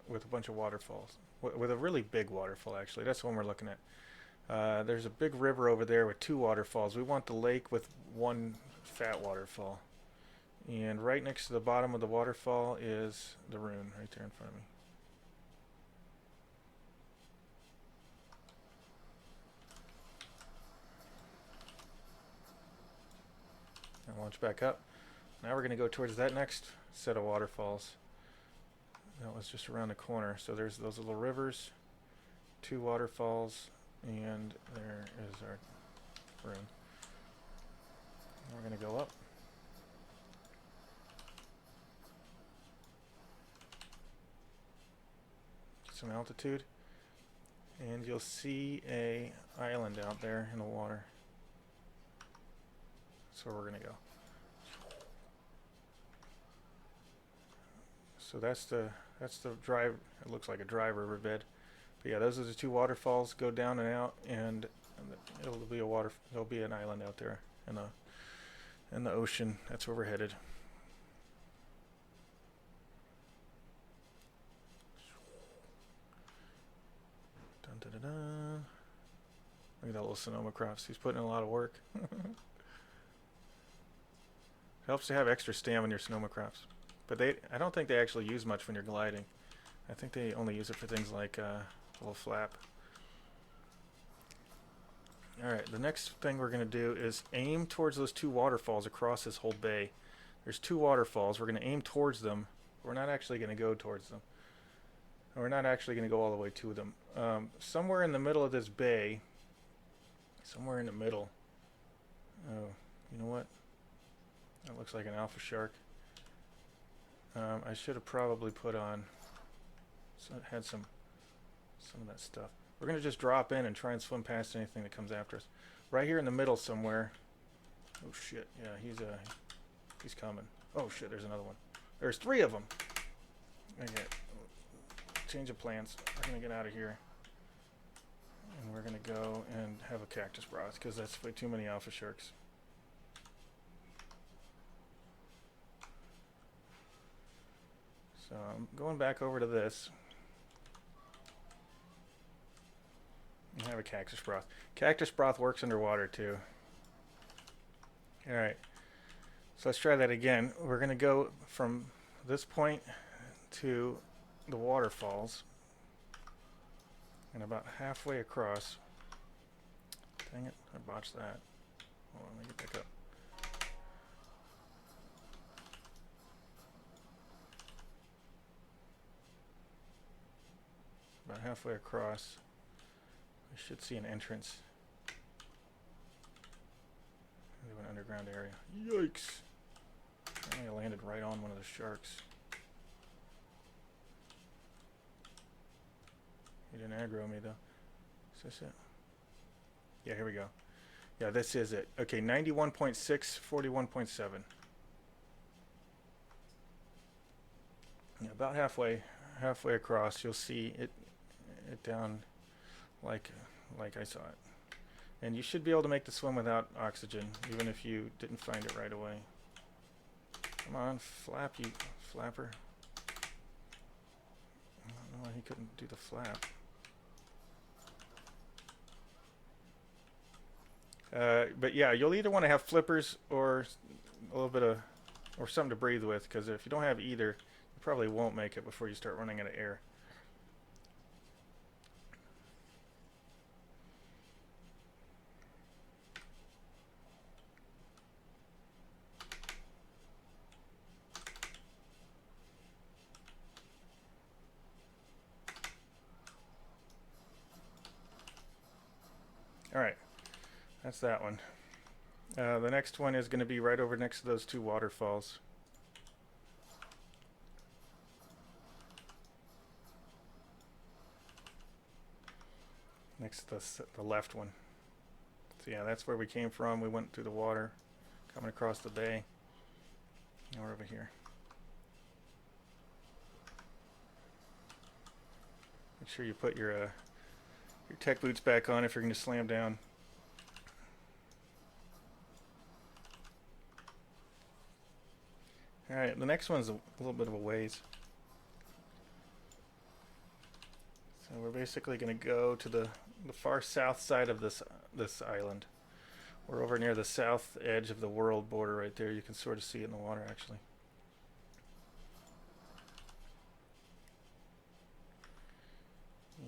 with a bunch of waterfalls. With a really big waterfall, actually. That's the one we're looking at. There's a big river over there with 2 waterfalls. We want the lake with 1 fat waterfall. And right next to the bottom of the waterfall is the rune right there in front of me. And launch back up. Now we're going to go towards that next set of waterfalls. That was just around the corner. So there's those little rivers, 2 waterfalls, and there is our rune. Now we're going to go up. Some altitude, and you'll see a island out there in the water. That's where we're going to go. So that's the dry. It looks like a dry riverbed, but yeah, those are the 2 waterfalls. Go down and out, and it'll be a water. There'll be an island out there in the ocean. That's where we're headed. Dun, dun, dun, dun. Look at that little Sonoma crops. He's putting in a lot of work. Helps to have extra stam in your Sonoma crops. But I don't think they actually use much when you're gliding. I think they only use it for things like a little flap. Alright, the next thing we're going to do is aim towards those 2 waterfalls across this whole bay. There's 2 waterfalls. We're going to aim towards them. We're not actually going to go towards them. We're not actually going to go all the way to them. Somewhere in the middle of this bay, somewhere in the middle. Oh, you know what? That looks like an alpha shark. I should have probably put on, so it had some of that stuff. We're going to just drop in and try and swim past anything that comes after us. Right here in the middle somewhere. Oh shit, yeah, he's coming. Oh shit, there's another one. There's 3 of them. Okay, change of plans. We're going to get out of here. And we're going to go and have a cactus broth, because that's way too many alpha sharks. So I'm going back over to this. And have a cactus broth. Cactus broth works underwater too. Alright. So let's try that again. We're going to go from this point to the waterfalls. And about halfway across. Dang it, I botched that. Hold on, let me get back up. About halfway across, we should see an entrance into an underground area. Yikes! I landed right on one of the sharks. He didn't aggro me though. Is this it? Yeah, here we go. Yeah, this is it. Okay, 91.6, 41.7. Yeah, about halfway across, you'll see it down like I saw it. And you should be able to make the swim without oxygen, even if you didn't find it right away. Come on, flap, you flapper. I don't know why he couldn't do the flap. But yeah, you'll either want to have flippers or a little bit of, or something to breathe with, because if you don't have either, you probably won't make it before you start running out of air. Alright, that's that one. The next one is going to be right over next to those 2 waterfalls. Next to the left one. So yeah, that's where we came from. We went through the water, coming across the bay. Now we're over here. Make sure you put your tech boots back on if you're going to slam down. Alright, the next one's a little bit of a ways. So we're basically going to go to the far south side of this island. We're over near the south edge of the world border right there. You can sort of see it in the water actually.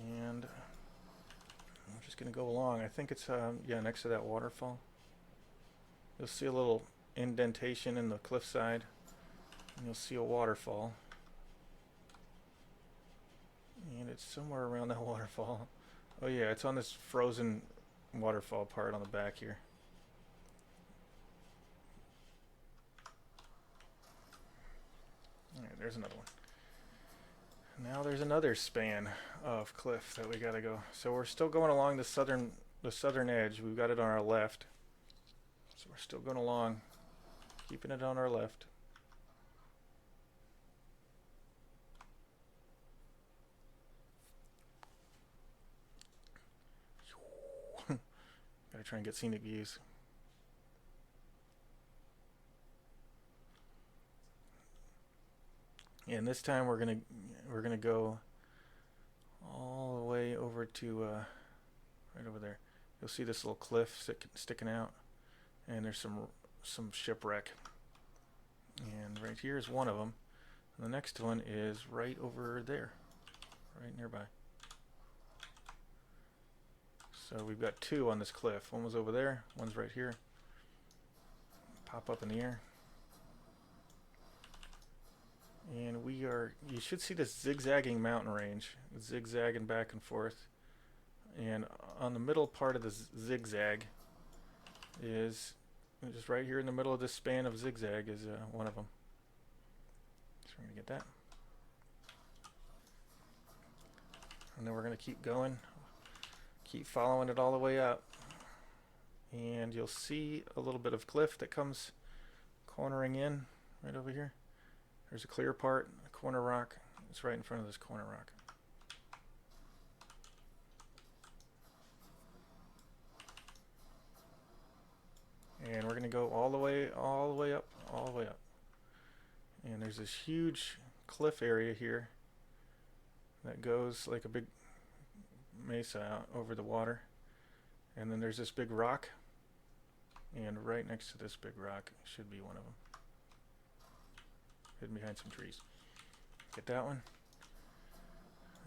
And I'm just going to go along. I think it's yeah, next to that waterfall. You'll see a little indentation in the cliffside, and you'll see a waterfall. And it's somewhere around that waterfall. Oh yeah, it's on this frozen waterfall part on the back here. Alright, there's another one. Now there's another span of cliff that we gotta go. So we're still going along the southern edge. We've got it on our left. So we're still going along, keeping it on our left. Gotta try and get scenic views. And this time we're gonna go all the way over to right over there. You'll see this little cliff sticking out, and there's some shipwreck. And right here is one of them. And the next one is right over there, right nearby. So we've got two on this cliff. One was over there, one's right here. Pop up in the air. And you should see this zigzagging mountain range, zigzagging back and forth. And on the middle part of the zigzag is, just right here in the middle of this span of zigzag is one of them. So we're going to get that. And then we're going to keep going. Keep following it all the way up, and you'll see a little bit of cliff that comes cornering in right over here. There's a clear part, a corner rock. It's right in front of this corner rock. And we're going to go all the way up, all the way up. And there's this huge cliff area here that goes like a big mesa out over the water, and then there's this big rock, and right next to this big rock should be one of them, hidden behind some trees. Get that one,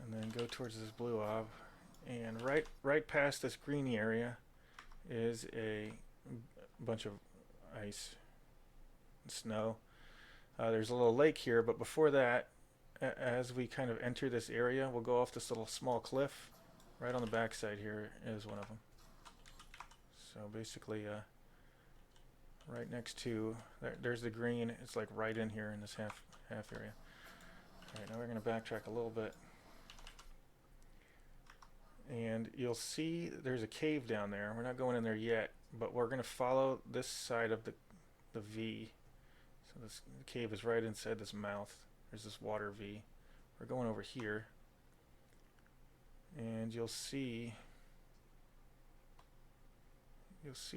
and then go towards this blue ob, and right past this greeny area is a bunch of ice and snow. There's a little lake here, but before that, as we kind of enter this area, we'll go off this little small cliff. Right on the back side here is one of them. So basically, right next to there's the green. It's like right in here in this half area. All right, now we're going to backtrack a little bit, and you'll see there's a cave down there. We're not going in there yet, but we're going to follow this side of the V. So this cave is right inside this mouth. There's this water V. We're going over here. And you'll see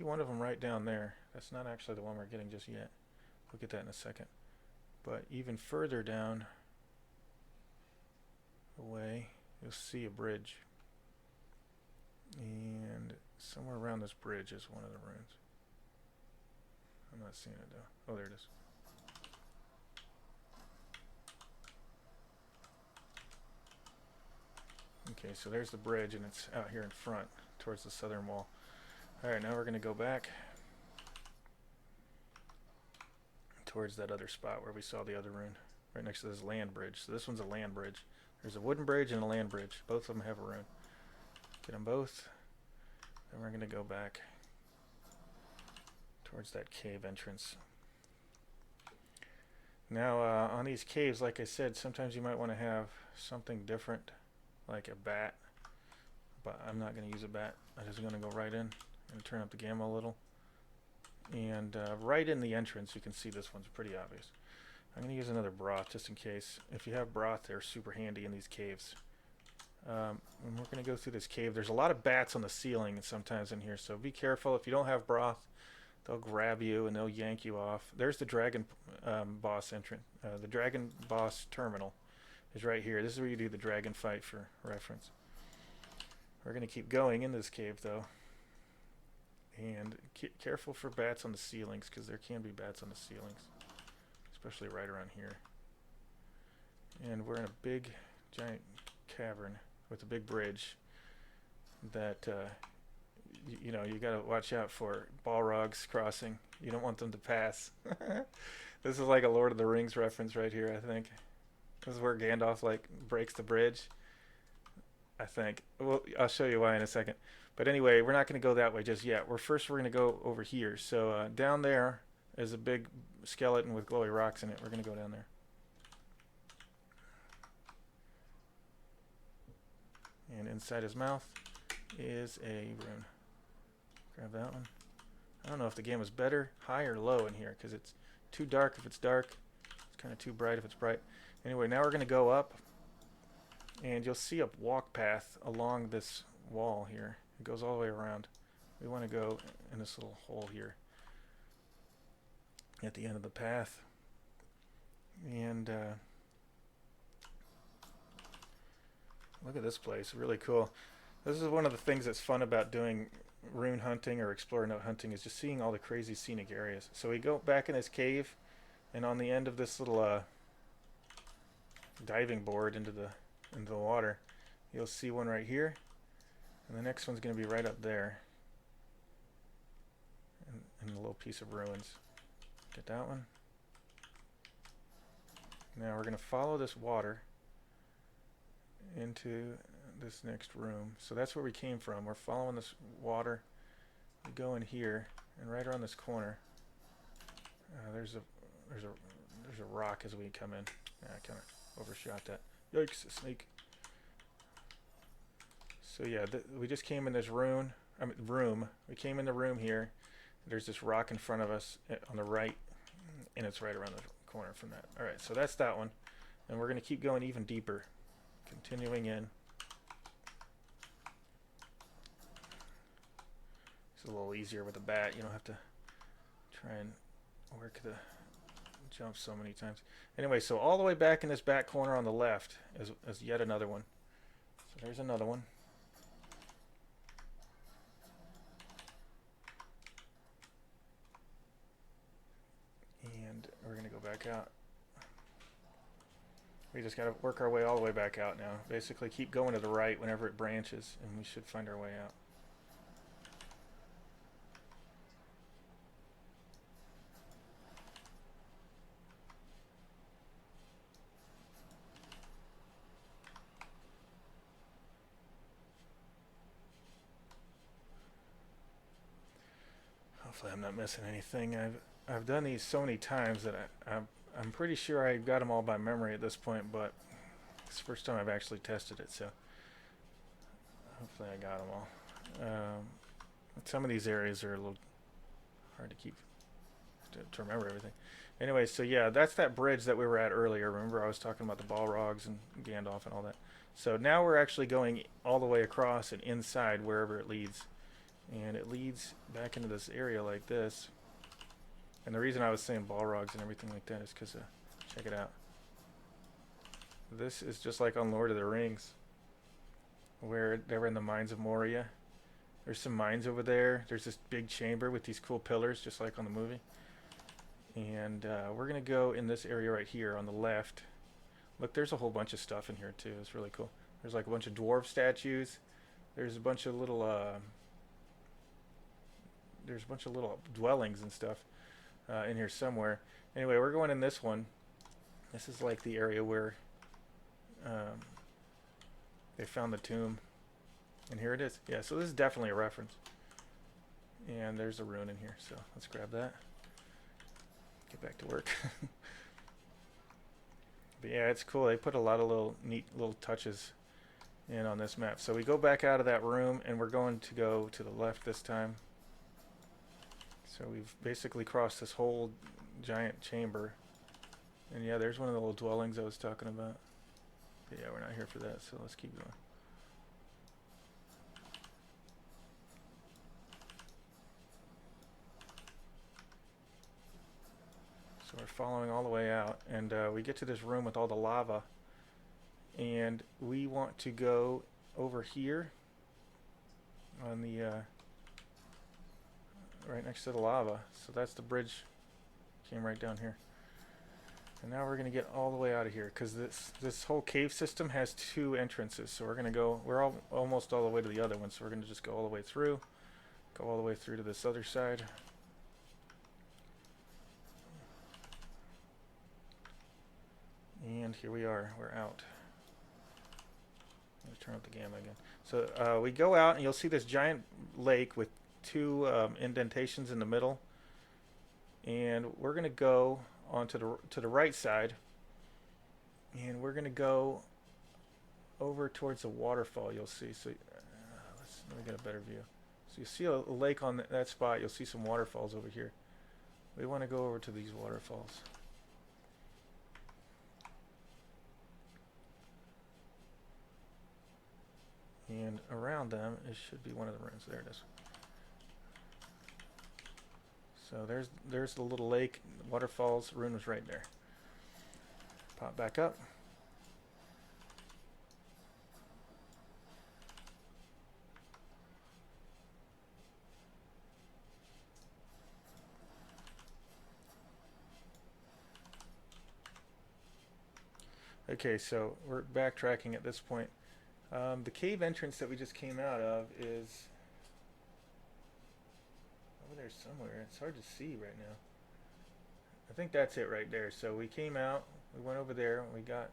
one of them right down there. That's not actually the one we're getting just yet. We'll get that in a second. But even further down the way, you'll see a bridge. And somewhere around this bridge is one of the ruins. I'm not seeing it though. Oh, there it is. Okay, so there's the bridge, and it's out here in front towards the southern wall. Alright, now we're going to go back towards that other spot where we saw the other rune, right next to this land bridge. So this one's a land bridge. There's a wooden bridge and a land bridge. Both of them have a rune. Get them both. Then we're going to go back towards that cave entrance. Now, on these caves, like I said, sometimes you might want to have something different, like a bat, but I'm not going to use a bat. I'm just going to go right in and turn up the gamma a little. And right in the entrance, you can see this one's pretty obvious. I'm going to use another broth just in case. If you have broth, they're super handy in these caves. And we're going to go through this cave. There's a lot of bats on the ceiling sometimes in here, so be careful. If you don't have broth, They'll grab you and they'll yank you off. There's the dragon boss entrance. The dragon boss terminal is right here. This is where you do the dragon fight for reference. We're going to keep going in this cave though. And careful for bats on the ceilings, because there can be bats on the ceilings. Especially right around here. And we're in a big, giant cavern with a big bridge that, you know, you got to watch out for Balrogs crossing. You don't want them to pass. This is like a Lord of the Rings reference right here, I think. This is where Gandalf, like, breaks the bridge, I think. Well, I'll show you why in a second. But anyway, we're not going to go that way just yet. We're going to go over here. So down there is a big skeleton with glowy rocks in it. We're going to go down there. And inside his mouth is a rune. Grab that one. I don't know if the game is better, high or low in here, because it's too dark if it's dark. It's kind of too bright if it's bright. Anyway, now we're going to go up, and you'll see a walk path along this wall here. It goes all the way around. We want to go in this little hole here at the end of the path. And look at this place, really cool. This is one of the things that's fun about doing rune hunting or explore note hunting, is just seeing all the crazy scenic areas. So we go back in this cave, and on the end of this little diving board into the water, you'll see one right here, and the next one's going to be right up there in a little piece of ruins. Get that one. Now we're going to follow this water into this next room. So that's where we came from. We're following this water. We go in here, and right around this corner, there's a rock as we come in. Yeah, I kind of overshot that. Yikes, a snake. So yeah, we just came in this room. We came in the room here. There's this rock in front of us on the right, and it's right around the corner from that. All right, so that's that one, and we're going to keep going even deeper, continuing in. It's a little easier with a bat. You don't have to try and work the jump so many times. Anyway, so all the way back in this back corner on the left is yet another one. So there's another one. And we're going to go back out. We just got to work our way all the way back out now. Basically keep going to the right whenever it branches, and we should find our way out. Hopefully I'm not missing anything. I've done these so many times that I'm pretty sure I got them all by memory at this point, but it's the first time I've actually tested it, so hopefully I got them all. Some of these areas are a little hard to keep to remember everything. Anyway, so yeah, that's that bridge that we were at earlier. Remember I was talking about the Balrogs and Gandalf and all that. So now we're actually going all the way across and inside wherever it leads. And it leads back into this area like this. And the reason I was saying Balrogs and everything like that is because, check it out. This is just like on Lord of the Rings, where they were in the mines of Moria. There's some mines over there. There's this big chamber with these cool pillars, just like on the movie. And we're going to go in this area right here on the left. Look, there's a whole bunch of stuff in here, too. It's really cool. There's like a bunch of dwarf statues. There's a bunch of little... there's a bunch of little dwellings and stuff in here somewhere. Anyway, we're going in this one. This is like the area where they found the tomb. And here it is. Yeah, so this is definitely a reference. And there's a rune in here, so let's grab that. Get back to work. But yeah, it's cool. They put a lot of little neat little touches in on this map. So we go back out of that room, and we're going to go to the left this time. So we've basically crossed this whole giant chamber. And yeah, there's one of the little dwellings I was talking about. But yeah, we're not here for that, so let's keep going. following all the way out, and we get to this room with all the lava, and we want to go over here on the right next to the lava. So that's the bridge. Came right down here. And now we're going to get all the way out of here, because this whole cave system has 2 entrances. So we're going to go, almost all the way to the other one, so we're going to just go all the way through. Go all the way through to this other side. And here we are. We're out. Let's turn up the gamma again. So we go out, and you'll see this giant lake with 2 indentations in the middle. And we're going to go onto the right side, and we're going to go over towards the waterfall. You'll see. So let me get a better view. So you see a lake on that spot. You'll see some waterfalls over here. We want to go over to these waterfalls. And around them, it should be one of the ruins. There it is. So there's the little lake, waterfalls. Rune was right there. Pop back up. Okay, so we're backtracking at this point. The cave entrance that we just came out of is over there somewhere. It's hard to see right now. I think that's it right there. So we came out, we went over there, and we got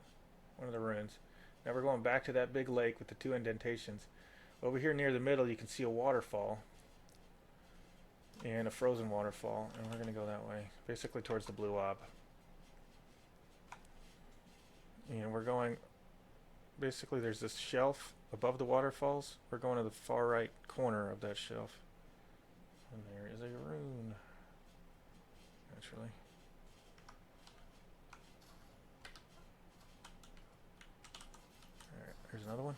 one of the ruins. Now we're going back to that big lake with the 2 indentations. Over here near the middle, you can see a waterfall and a frozen waterfall, and we're going to go that way, basically towards the blue ob. And we're going, basically there's this shelf above the waterfalls. We're going to the far right corner of that shelf. And there is a rune, naturally. Alright, there's another one.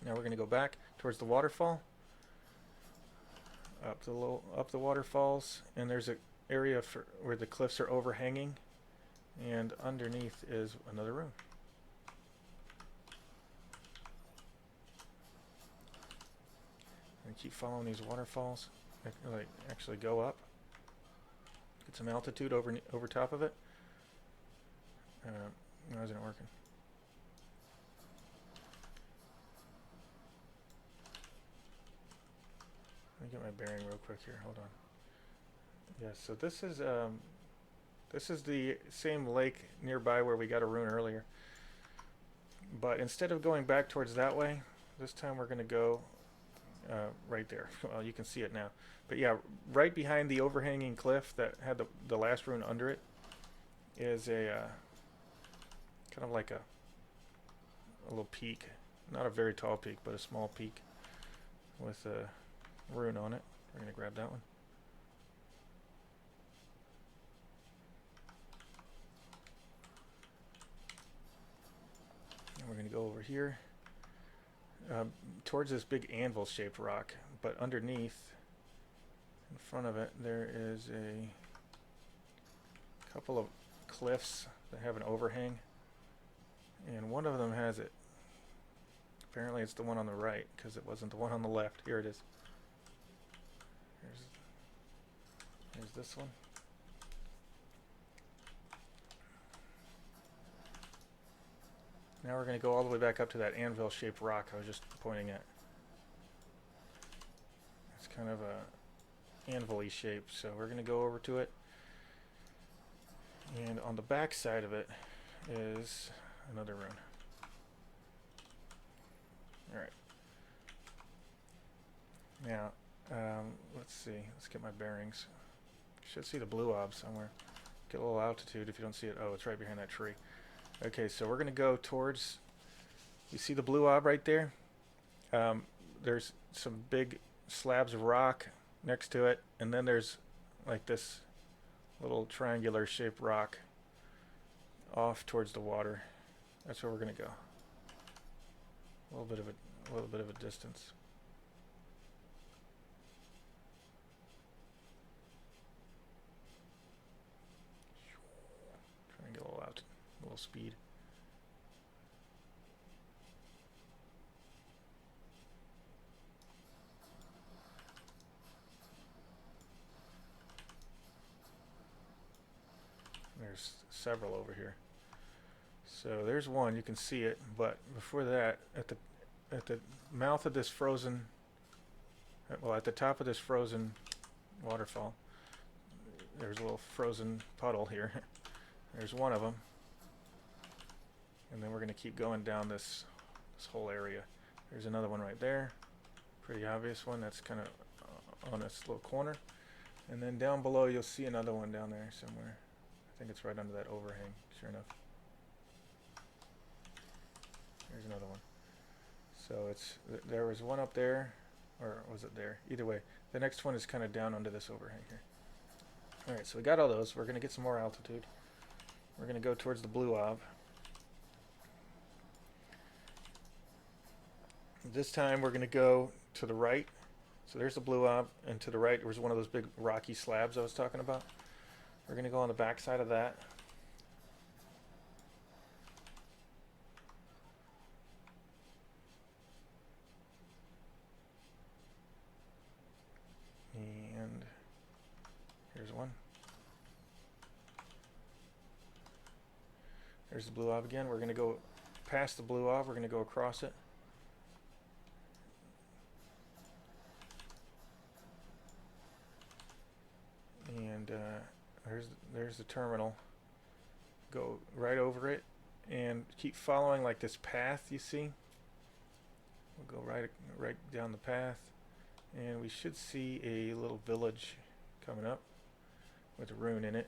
Now we're going to go back towards the waterfall. Up the waterfalls, and there's an area where the cliffs are overhanging. And underneath is another room. And keep following these waterfalls. Like actually go up. Get some altitude over top of it. No, isn't it working? Let me get my bearing real quick here. Hold on. Yeah, so this is the same lake nearby where we got a rune earlier. But instead of going back towards that way, this time we're going to go right there. Well, you can see it now. But yeah, right behind the overhanging cliff that had the last rune under it is a kind of like a little peak. Not a very tall peak, but a small peak with a rune on it. We're going to grab that one. We're going to go over here towards this big anvil-shaped rock, but underneath, in front of it, there is a couple of cliffs that have an overhang, and one of them has it. Apparently it's the one on the right, because it wasn't the one on the left. Here it is. Here's this one. Now we're going to go all the way back up to that anvil-shaped rock I was just pointing at. It's kind of a anvil-y shape, so we're going to go over to it. And on the back side of it is another rune. Alright. Now, let's see. Let's get my bearings. Should see the blue ob somewhere. Get a little altitude if you don't see it. Oh, it's right behind that tree. Okay, so we're going to go towards, you see the blue ob right there? There's some big slabs of rock next to it, and then there's like this little triangular shaped rock off towards the water. That's where we're going to go. A little bit of a distance. a little speed. There's several over here. So there's one, you can see it, but before that, at the mouth of this frozen, well, at the top of this frozen waterfall, there's a little frozen puddle here. There's one of them. And then we're going to keep going down this whole area. There's another one right there. Pretty obvious one. That's kind of on this little corner. And then down below you'll see another one down there somewhere. I think it's right under that overhang, sure enough. There's another one. So there was one up there, or was it there? Either way, the next one is kind of down under this overhang here. Alright, so we got all those. We're going to get some more altitude. We're going to go towards the blue ob. This time we're going to go to the right. So there's the blue ob, and to the right was one of those big rocky slabs I was talking about. We're going to go on the back side of that. And here's one. There's the blue ob again. We're going to go past the blue ob. We're going to go across it. And there's the terminal. Go right over it and keep following like this path you see. We'll go right down the path, and we should see a little village coming up with a rune in it.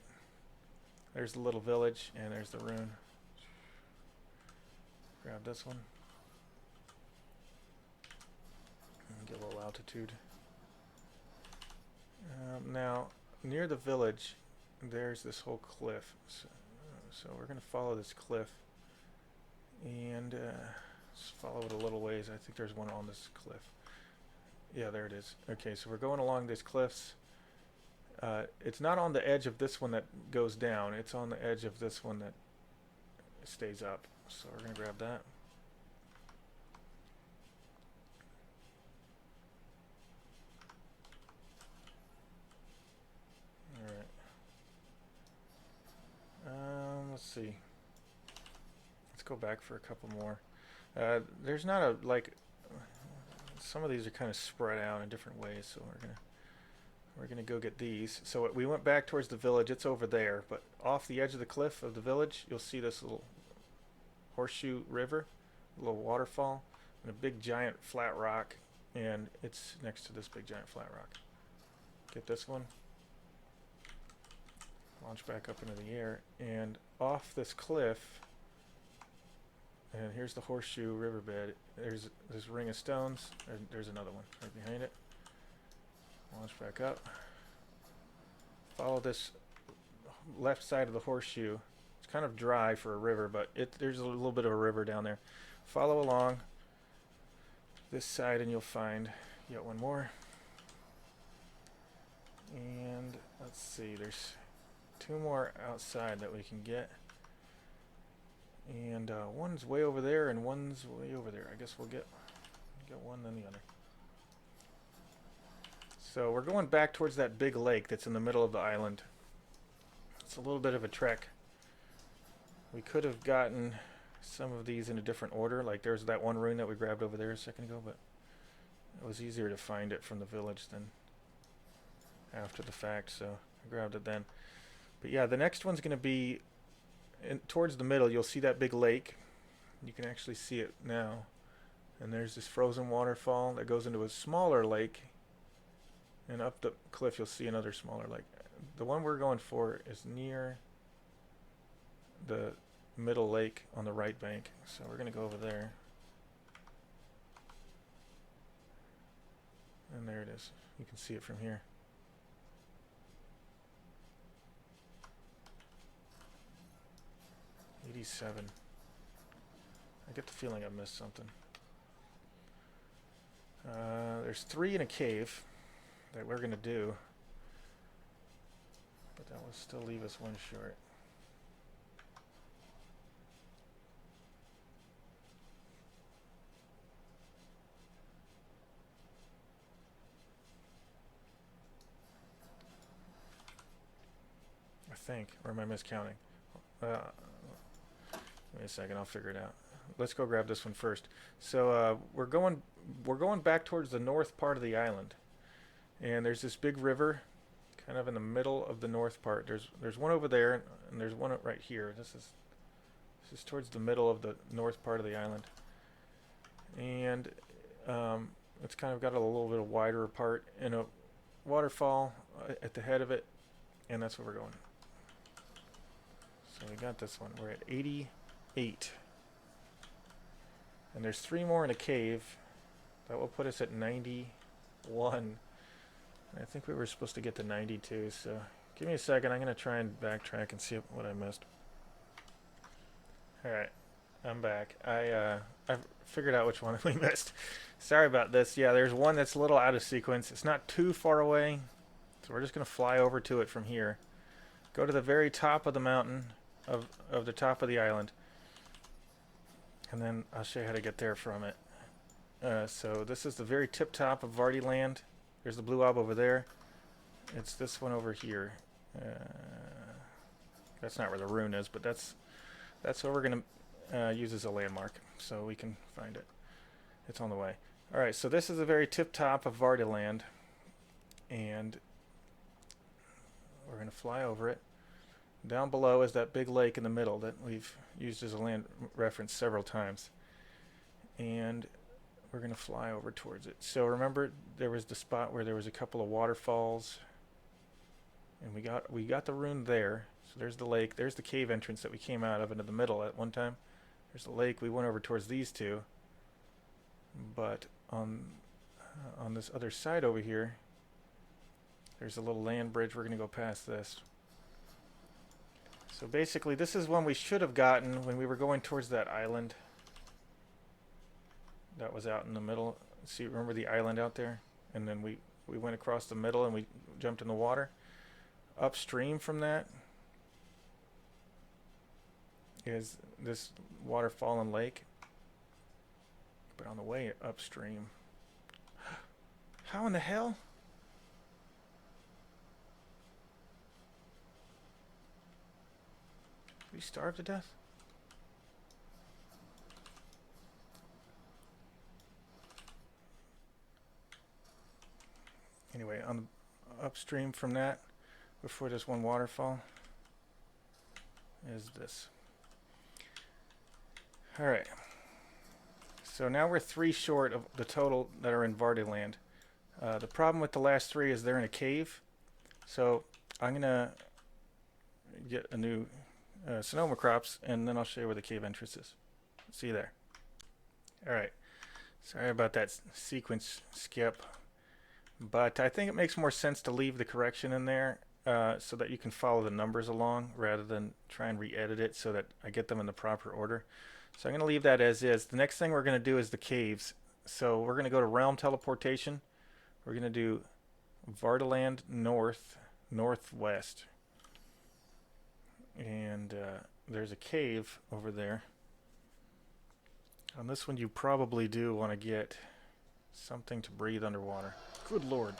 There's the little village, and there's the rune. Grab this one and get a little altitude. Now near the village there's this whole cliff, so we're going to follow this cliff and just follow it a little ways. I think there's one on this cliff. Yeah, there it is. Okay, so we're going along these cliffs. It's not on the edge of this one that goes down, it's on the edge of this one that stays up, so we're going to grab that. Let's see. Let's go back for a couple more. There's not a, like, some of these are kind of spread out in different ways, so we're gonna go get these. So we went back towards the village. It's over there, but off the edge of the cliff of the village, you'll see this little horseshoe river, a little waterfall, and a big giant flat rock, and it's next to this big giant flat rock. Get this one. Launch back up into the air, and off this cliff, and here's the horseshoe riverbed. There's this ring of stones, and there's another one right behind it. Launch back up. Follow this left side of the horseshoe. It's kind of dry for a river, but there's a little bit of a river down there. Follow along this side, and you'll find yet one more. And let's see, there's two more outside that we can get, and one's way over there and one's way over there. I guess we'll get one then the other. So we're going back towards that big lake that's in the middle of the island. It's a little bit of a trek. We could have gotten some of these in a different order, like there's that one rune that we grabbed over there a second ago, but it was easier to find it from the village than after the fact, so I grabbed it then. But yeah, the next one's going to be towards the middle. You'll see that big lake. You can actually see it now. And there's this frozen waterfall that goes into a smaller lake. And up the cliff you'll see another smaller lake. The one we're going for is near the middle lake on the right bank. So we're going to go over there. And there it is. You can see it from here. '87. I get the feeling I missed something. There's 3 in a cave that we're going to do, but that will still leave us one short. think. Or am I miscounting? Give me a second, I'll figure it out. Let's go grab this one first. So we're going back towards the north part of the island. And there's this big river kind of in the middle of the north part. There's one over there and there's one right here. This is towards the middle of the north part of the island. And it's kind of got a little bit of wider apart and a waterfall at the head of it, and that's where we're going. So we got this one. We're at 88. And there's 3 more in a cave. That will put us at 91. I think we were supposed to get to 92, so give me a second. I'm going to try and backtrack and see what I missed. Alright, I'm back. I've figured out which one we missed. Sorry about this. Yeah, there's one that's a little out of sequence. It's not too far away, so we're just going to fly over to it from here. Go to the very top of the mountain, of the top of the island, and then I'll show you how to get there from it. So this is the very tip top of Vardiland. There's the blue orb over there. It's this one over here. That's not where the rune is, but that's what we're going to use as a landmark, so we can find it. It's on the way. Alright, so this is the very tip top of Vardiland, and we're going to fly over it. Down below is that big lake in the middle that we've used as a land reference several times. And we're going to fly over towards it. So remember, there was the spot where there was a couple of waterfalls, and we got the rune there. So there's the lake. There's the cave entrance that we came out of into the middle at one time. There's the lake. We went over towards these two. But on this other side over here, there's a little land bridge. We're going to go past this. So basically, this is one we should have gotten when we were going towards that island that was out in the middle. See, remember the island out there? And then we went across the middle and we jumped in the water. Upstream from that is this waterfall and lake. But on the way upstream... How in the hell? Did we starve to death? Anyway, on the upstream from that, before this one waterfall, is this. Alright. So now we're 3 short of the total that are in Vardiland. The problem with the last 3 is they're in a cave. So I'm going to get a new Sonoma crops, and then I'll show you where the cave entrance is. See you there. Alright. Sorry about that sequence skip. But I think it makes more sense to leave the correction in there so that you can follow the numbers along rather than try and re-edit it so that I get them in the proper order. So I'm going to leave that as is. The next thing we're going to do is the caves. So we're going to go to Realm Teleportation. We're going to do Vardiland North, Northwest. And there's a cave over there. On this one you probably do want to get something to breathe underwater. Good Lord.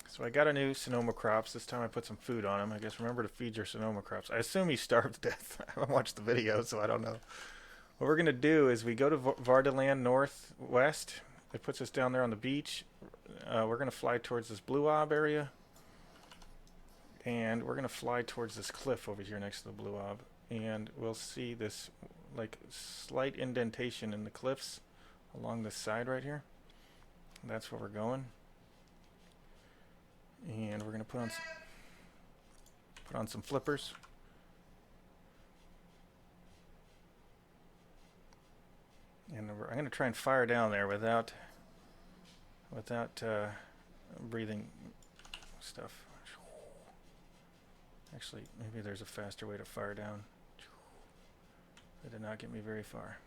So I got a new Sonoma crops. This time I put some food on them. I guess remember to feed your Sonoma crops. I assume he starved to death. I haven't watched the video, so I don't know. What we're going to do is we go to Vardiland Northwest. It puts us down there on the beach. We're going to fly towards this blue orb area. And we're going to fly towards this cliff over here next to the blue orb. And we'll see this like slight indentation in the cliffs along this side right here. That's where we're going. And we're going to put on some flippers. And I'm going to try and fire down there without breathing stuff. Actually, maybe there's a faster way to fire down. That did not get me very far.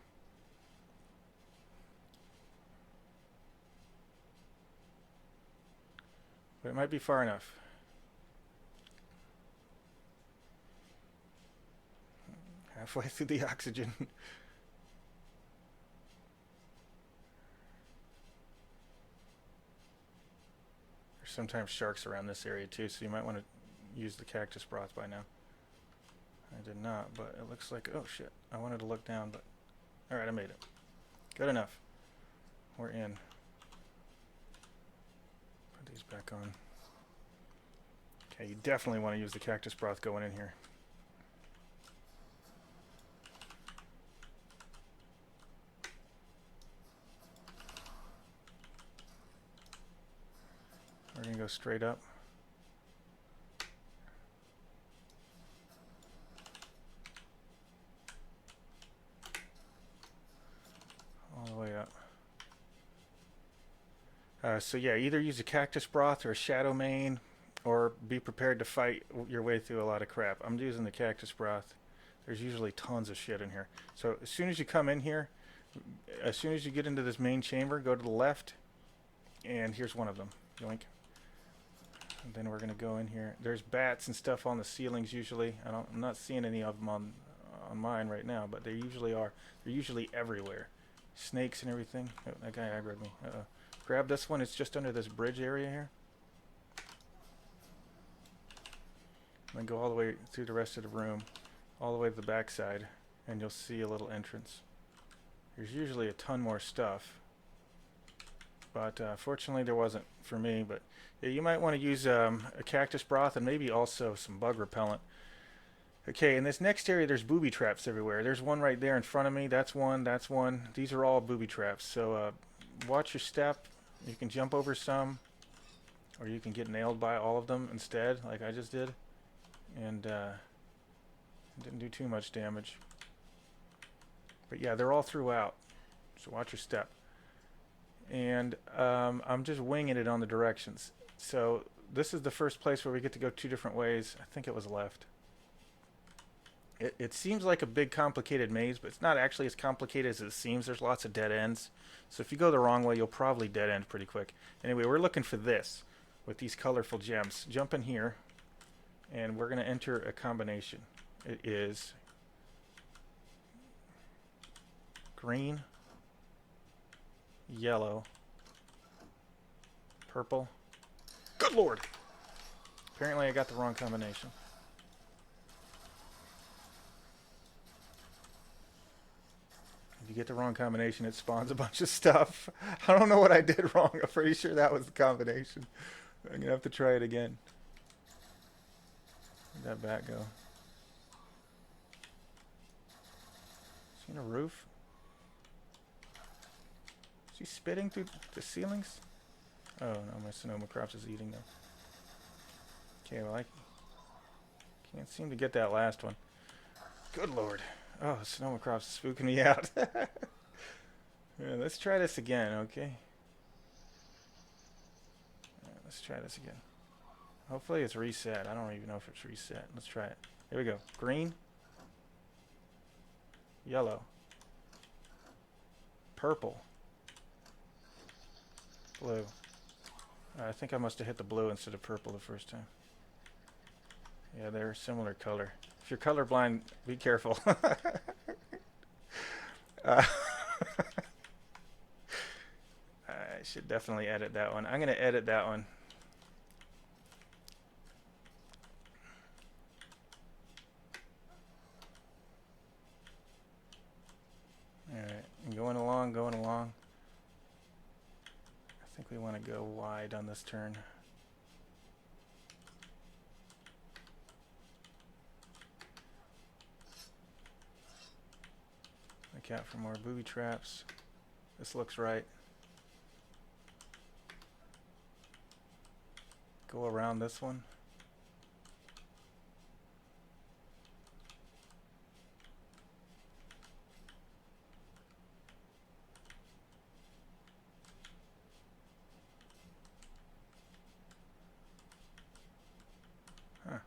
But it might be far enough. Halfway through the oxygen. There's sometimes sharks around this area too, so you might want to use the cactus broth by now. I did not, but it looks like, oh shit, I wanted to look down, but alright, I made it. Good enough. We're in. Put these back on. Okay, you definitely want to use the cactus broth going in here. We're going to go straight up. All the way up. So yeah, either use a cactus broth or a shadow mane, or be prepared to fight your way through a lot of crap. I'm using the cactus broth. There's usually tons of shit in here. So as soon as you come in here, as soon as you get into this main chamber, go to the left, and here's one of them. Yoink. And then we're going to go in here. There's bats and stuff on the ceilings usually. I'm not seeing any of them on mine right now, but they usually are. They're usually everywhere. Snakes and everything. Oh, that guy aggroed me. Uh-oh. Grab this one. It's just under this bridge area here. And then go all the way through the rest of the room, all the way to the back side, and you'll see a little entrance. There's usually a ton more stuff, but fortunately there wasn't for me. But yeah, you might want to use a cactus broth and maybe also some bug repellent. Okay, in this next area there's booby traps everywhere. There's one right there in front of me. That's one. That's one. These are all booby traps. So watch your step. You can jump over some, or you can get nailed by all of them instead, like I just did. And didn't do too much damage. But yeah, they're all throughout. So watch your step. And I'm just winging it on the directions. So this is the first place where we get to go two different ways. I think it was left. It seems like a big complicated maze, but it's not actually as complicated as it seems. There's lots of dead ends. So if you go the wrong way, you'll probably dead end pretty quick. Anyway, we're looking for this with these colorful gems. Jump in here, and we're going to enter a combination. It is green, yellow, purple. Good Lord! Apparently I got the wrong combination. If you get the wrong combination, it spawns a bunch of stuff. I don't know what I did wrong. I'm pretty sure that was the combination. I'm going to have to try it again. Where'd that bat go? Seen a roof? Is he spitting through the ceilings? Oh no, my Sonoma Crops is eating them. Okay, well I can't seem to get that last one. Good Lord. Oh, Sonoma Crops is spooking me out. Yeah, let's try this again, okay? Yeah, let's try this again. Hopefully it's reset. I don't even know if it's reset. Let's try it. Here we go. Green. Yellow. Purple. Blue. I think I must have hit the blue instead of purple the first time. Yeah, they're similar color. If you're colorblind, be careful. I should definitely edit that one. I'm going to edit that one. Alright, going along, going along. I think we want to go wide on this turn. Look out for more booby traps. This looks right. Go around this one. Huh.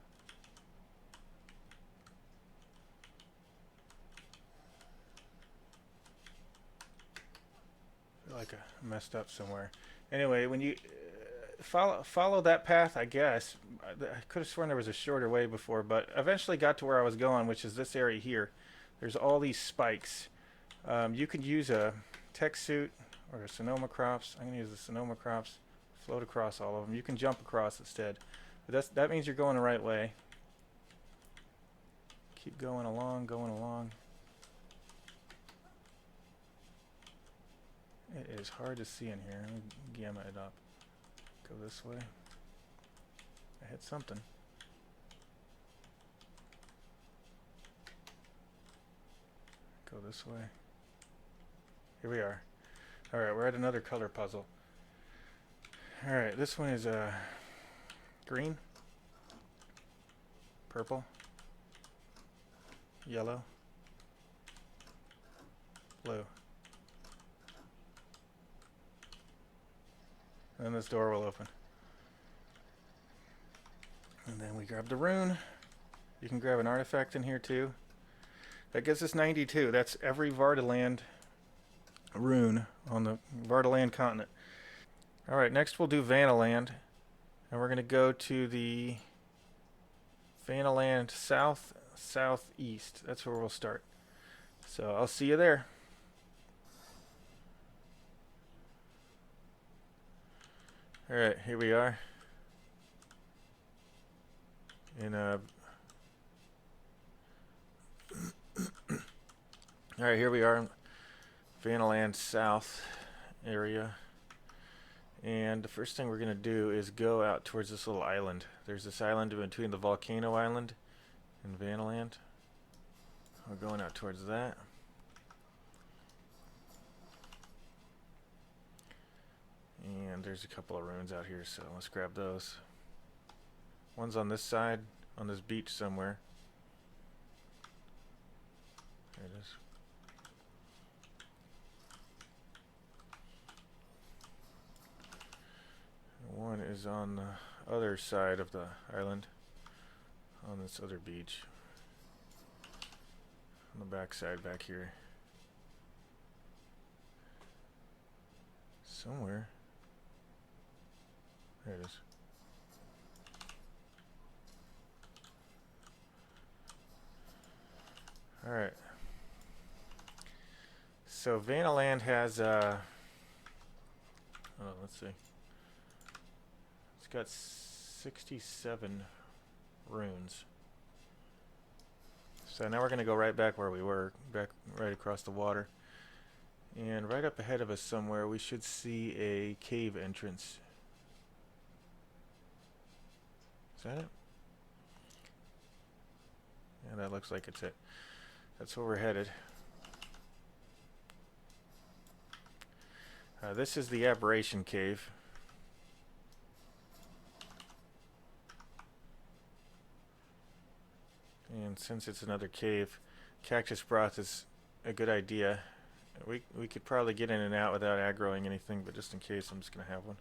I feel like I messed up somewhere. Anyway, when you follow that path, I guess. I could have sworn there was a shorter way before, but eventually got to where I was going, which is this area here. There's all these spikes. You could use a tech suit or a Sonoma crops. I'm going to use the Sonoma crops. Float across all of them. You can jump across instead. But that means you're going the right way. Keep going along, going along. It is hard to see in here. Let me gamma it up. Go this way. I hit something. Go this way. Here we are. Alright, we're at another color puzzle. Alright, this one is green, purple, yellow, blue. And then this door will open. And then we grab the rune. You can grab an artifact in here too. That gives us 92. That's every Vardiland rune on the Vardiland continent. Alright, next we'll do Vanaheim. And we're going to go to the Vanaheim southeast. That's where we'll start. So I'll see you there. Alright, here we are. In Alright, here we are. Vanaheim South area. And the first thing we're going to do is go out towards this little island. There's this island in between the volcano island and Vanaheim. We're going out towards that. And there's a couple of ruins out here, so let's grab those. One's on this side, on this beach somewhere. There it is. One is on the other side of the island, on this other beach. On the back side back here. Somewhere. There it is. Alright. So Vanaheim has let's see. It's got 67 runes. So now we're going to go right back where we were, back right across the water. And right up ahead of us somewhere we should see a cave entrance. Is that it? Yeah, that looks like it's it. That's where we're headed. This is the Aberration Cave. And since it's another cave, cactus broth is a good idea. We could probably get in and out without aggroing anything, but just in case, I'm just going to have one.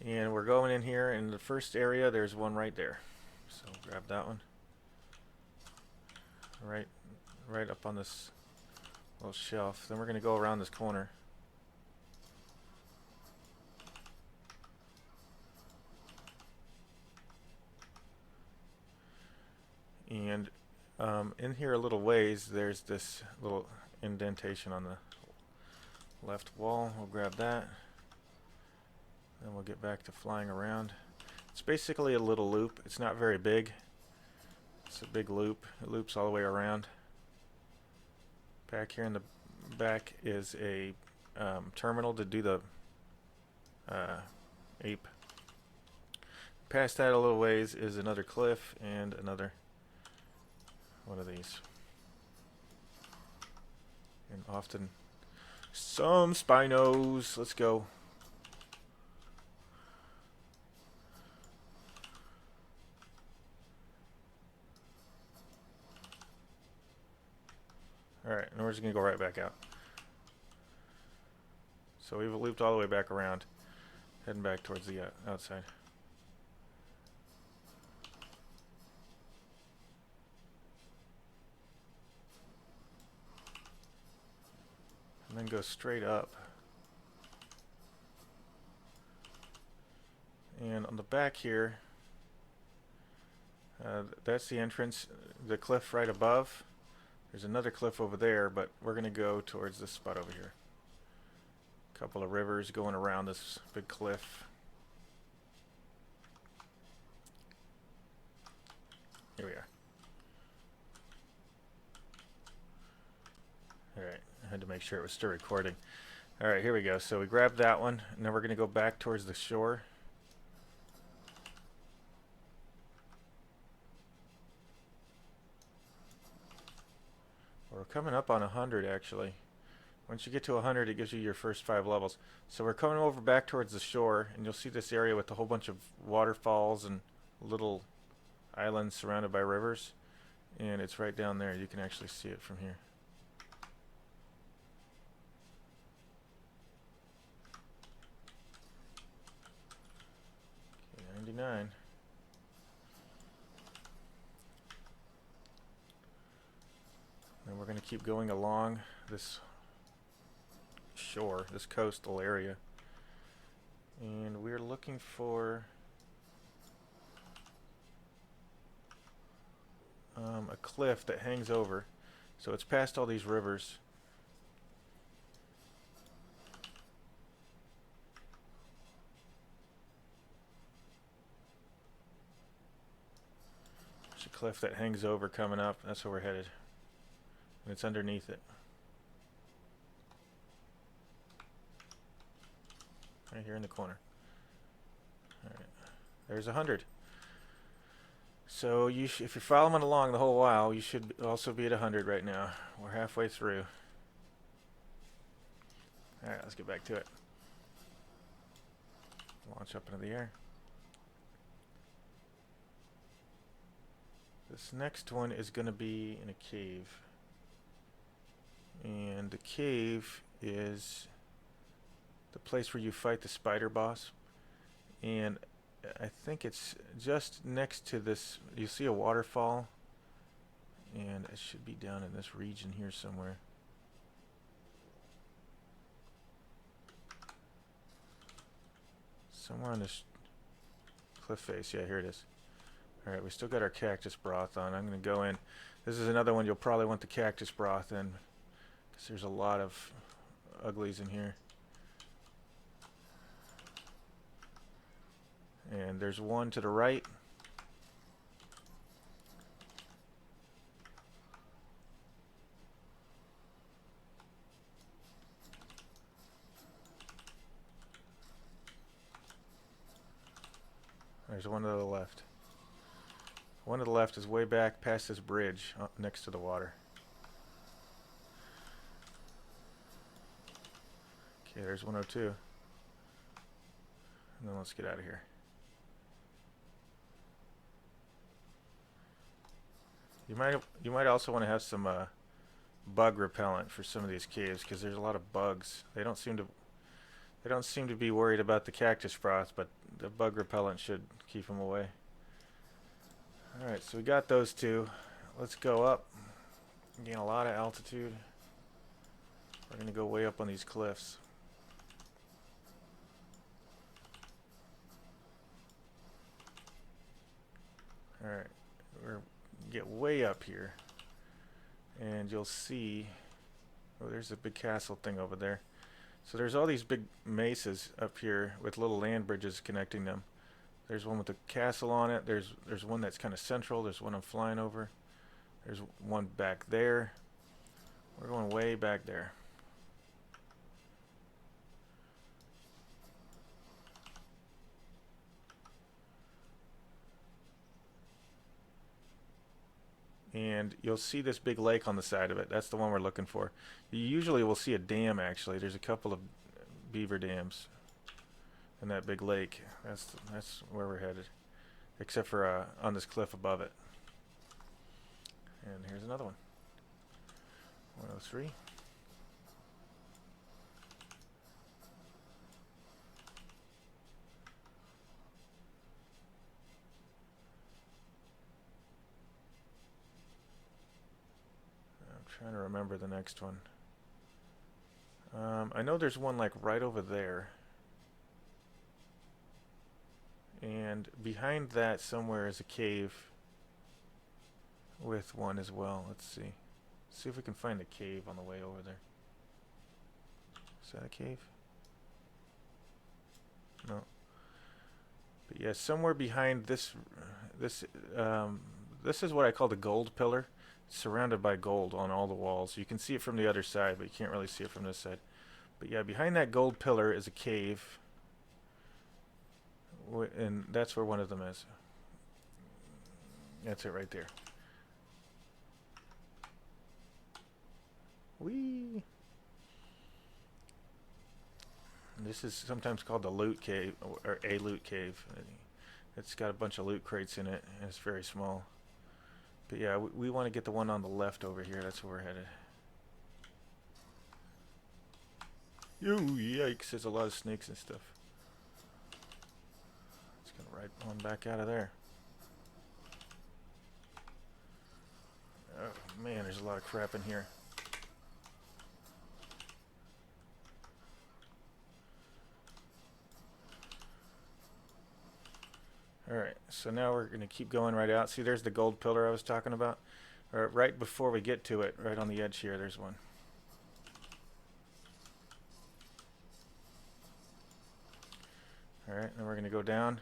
And we're going in here in the first area. There's one right there, so grab that one. Right up on this little shelf. Then we're going to go around this corner. And in here a little ways, there's this little indentation on the left wall. We'll grab that. Then we'll get back to flying around. It's basically a little loop. It's not very big. It's a big loop. It loops all the way around. Back here in the back is a terminal to do the ape. Past that a little ways is another cliff and another one of these. And often some spinos. Let's go. Alright, and we're just going to go right back out. So we've looped all the way back around, heading back towards the outside. and then go straight up. And on the back here, that's the entrance, the cliff right above. There's another cliff over there, but we're going to go towards this spot over here. A couple of rivers going around this big cliff. Here we are. Alright, I had to make sure it was still recording. Alright, here we go. So we grabbed that one, and now we're going to go back towards the shore. We're coming up on 100 actually. Once you get to 100, it gives you your first 5 levels. So we're coming over back towards the shore, and you'll see this area with a whole bunch of waterfalls and little islands surrounded by rivers. And it's right down there. You can actually see it from here. Okay, 99. And we're going to keep going along this shore, this coastal area. And we're looking for a cliff that hangs over. So it's past all these rivers. There's a cliff that hangs over coming up. That's where we're headed. And it's underneath it. Right here in the corner. Alright. There's 100. So if you're following along the whole while, you should also be at 100 right now. We're halfway through. Alright, let's get back to it. Launch up into the air. This next one is going to be in a cave. And the cave is the place where you fight the spider boss. And I think it's just next to this. You see a waterfall, and it should be down in this region here somewhere. Somewhere on this cliff face. Yeah, here it is. Alright, we still got our cactus broth on. I'm going to go in. This is another one you'll probably want the cactus broth in, because there's a lot of uglies in here. And there's one to the right. There's one to the left. One to the left is way back past this bridge next to the water. Okay, there's 102. And then let's get out of here. You might also want to have some bug repellent for some of these caves, because there's a lot of bugs. They don't seem to be worried about the cactus frost, but the bug repellent should keep them away. All right, so we got those two. Let's go up. Gain a lot of altitude. We're going to go way up on these cliffs. All right, we're get way up here, and you'll see, oh, there's a big castle thing over there. So there's all these big mesas up here with little land bridges connecting them. There's one with a castle on it. There's one that's kind of central. There's one I'm flying over. There's one back there. We're going way back there. And you'll see this big lake on the side of it. That's the one we're looking for. You usually will see a dam, actually. There's a couple of beaver dams in that big lake. That's where we're headed. Except for on this cliff above it. And here's another one. 103. Trying to remember the next one. I know there's one like right over there. And behind that somewhere is a cave with one as well. Let's see. See if we can find the cave on the way over there. Is that a cave? No. But yeah, somewhere behind this this is what I call the gold pillar. It's surrounded by gold on all the walls. You can see it from the other side, but you can't really see it from this side. But yeah, behind that gold pillar is a cave. And that's where one of them is. That's it right there. Whee! This is sometimes called the loot cave, or a loot cave. It's got a bunch of loot crates in it, and it's very small. But yeah, we want to get the one on the left over here. That's where we're headed. Yo, yikes, there's a lot of snakes and stuff. Let's get right on back out of there. Oh man, there's a lot of crap in here. Alright, so now we're going to keep going right out. See, there's the gold pillar I was talking about. Right before we get to it, right on the edge here, there's one. Alright, then we're going to go down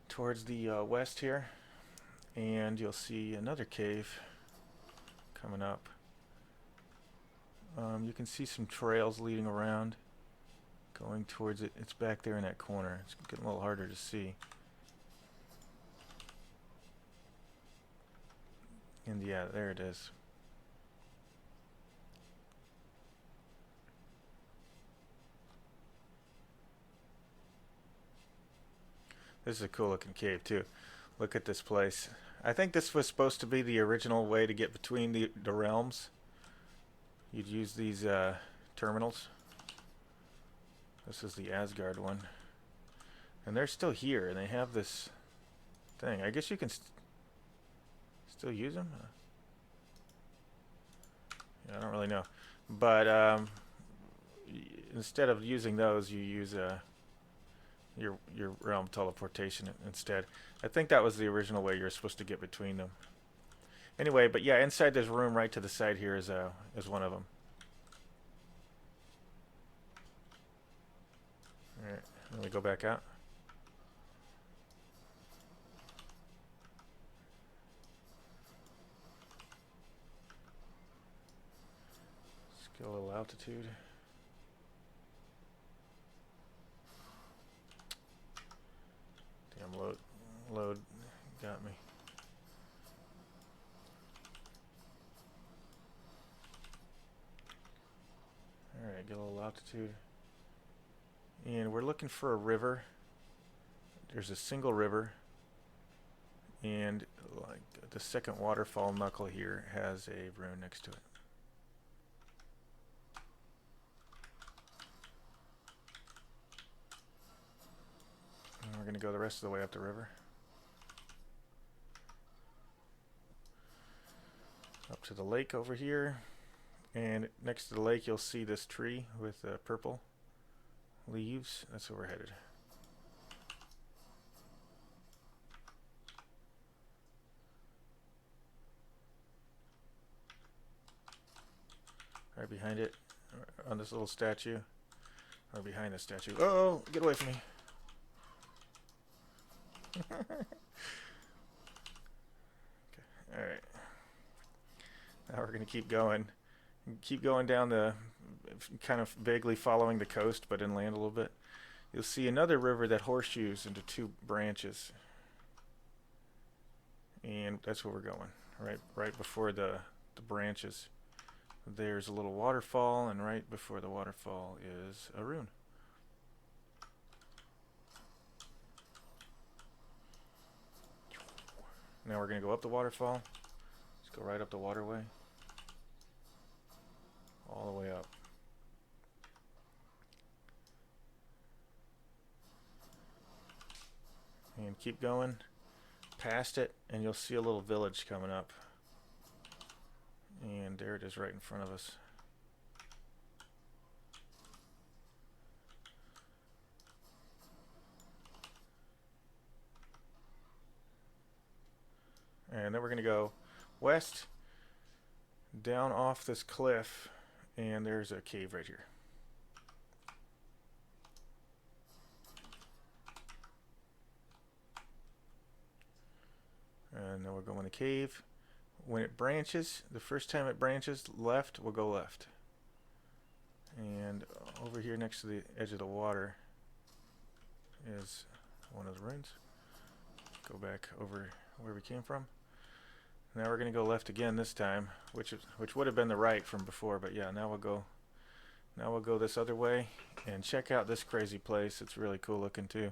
towards the west here. And you'll see another cave coming up. You can see some trails leading around, going towards it. It's back there in that corner. It's getting a little harder to see. And yeah, there it is. This is a cool looking cave too. Look at this place. I think this was supposed to be the original way to get between the realms. You'd use these terminals. This is the Asgard one. And they're still here, and they have this thing. I guess you can still use them? Yeah, I don't really know. But instead of using those, you use your realm teleportation instead. I think that was the original way you're supposed to get between them. Anyway, but yeah, inside this room right to the side here is one of them. Alright, let me go back out. Let's get a little altitude. Damn, load got me. Alright, get a little altitude. And we're looking for a river. There's a single river. And like the second waterfall knuckle here has a rune next to it. And we're going to go the rest of the way up the river. Up to the lake over here. And next to the lake you'll see this tree with purple leaves. That's where we're headed. Right behind it, on this little statue, or behind the statue. Oh, get away from me. Okay, alright. Now we're going to keep going. Keep going down the, kind of vaguely following the coast, but inland a little bit. You'll see another river that horseshoes into two branches. And that's where we're going, right before the branches. There's a little waterfall, and right before the waterfall is a rune. Now we're going to go up the waterfall. Let's go right up the waterway. All the way up. And keep going past it, and you'll see a little village coming up. And there it is right in front of us. And then we're going to go west, down off this cliff, and there's a cave right here. And then we'll go in the cave. When it branches, the first time it branches left, we'll go left. And over here next to the edge of the water is one of the runes. Go back over where we came from. Now we're going to go left again this time, which would have been the right from before, but yeah, now we'll go this other way and check out this crazy place. It's really cool looking too.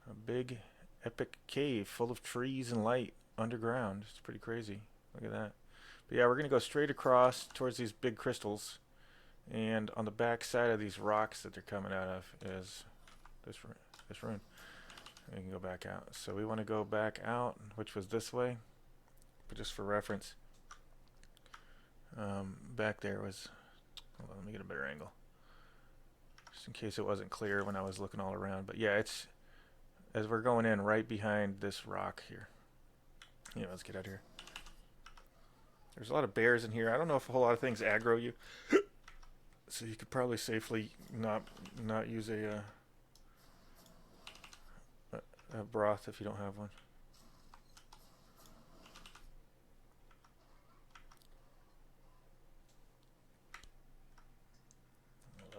A big epic cave full of trees and light underground. It's pretty crazy. Look at that. But yeah, we're going to go straight across towards these big crystals, and on the back side of these rocks that they're coming out of is this rune. And you can go back out. So we want to go back out, which was this way. But just for reference, back there was, hold on, let me get a better angle, just in case it wasn't clear when I was looking all around. But yeah, it's, as we're going in, right behind this rock here. Yeah, let's get out of here. There's a lot of bears in here. I don't know if a whole lot of things aggro you, so you could probably safely not use a broth if you don't have one.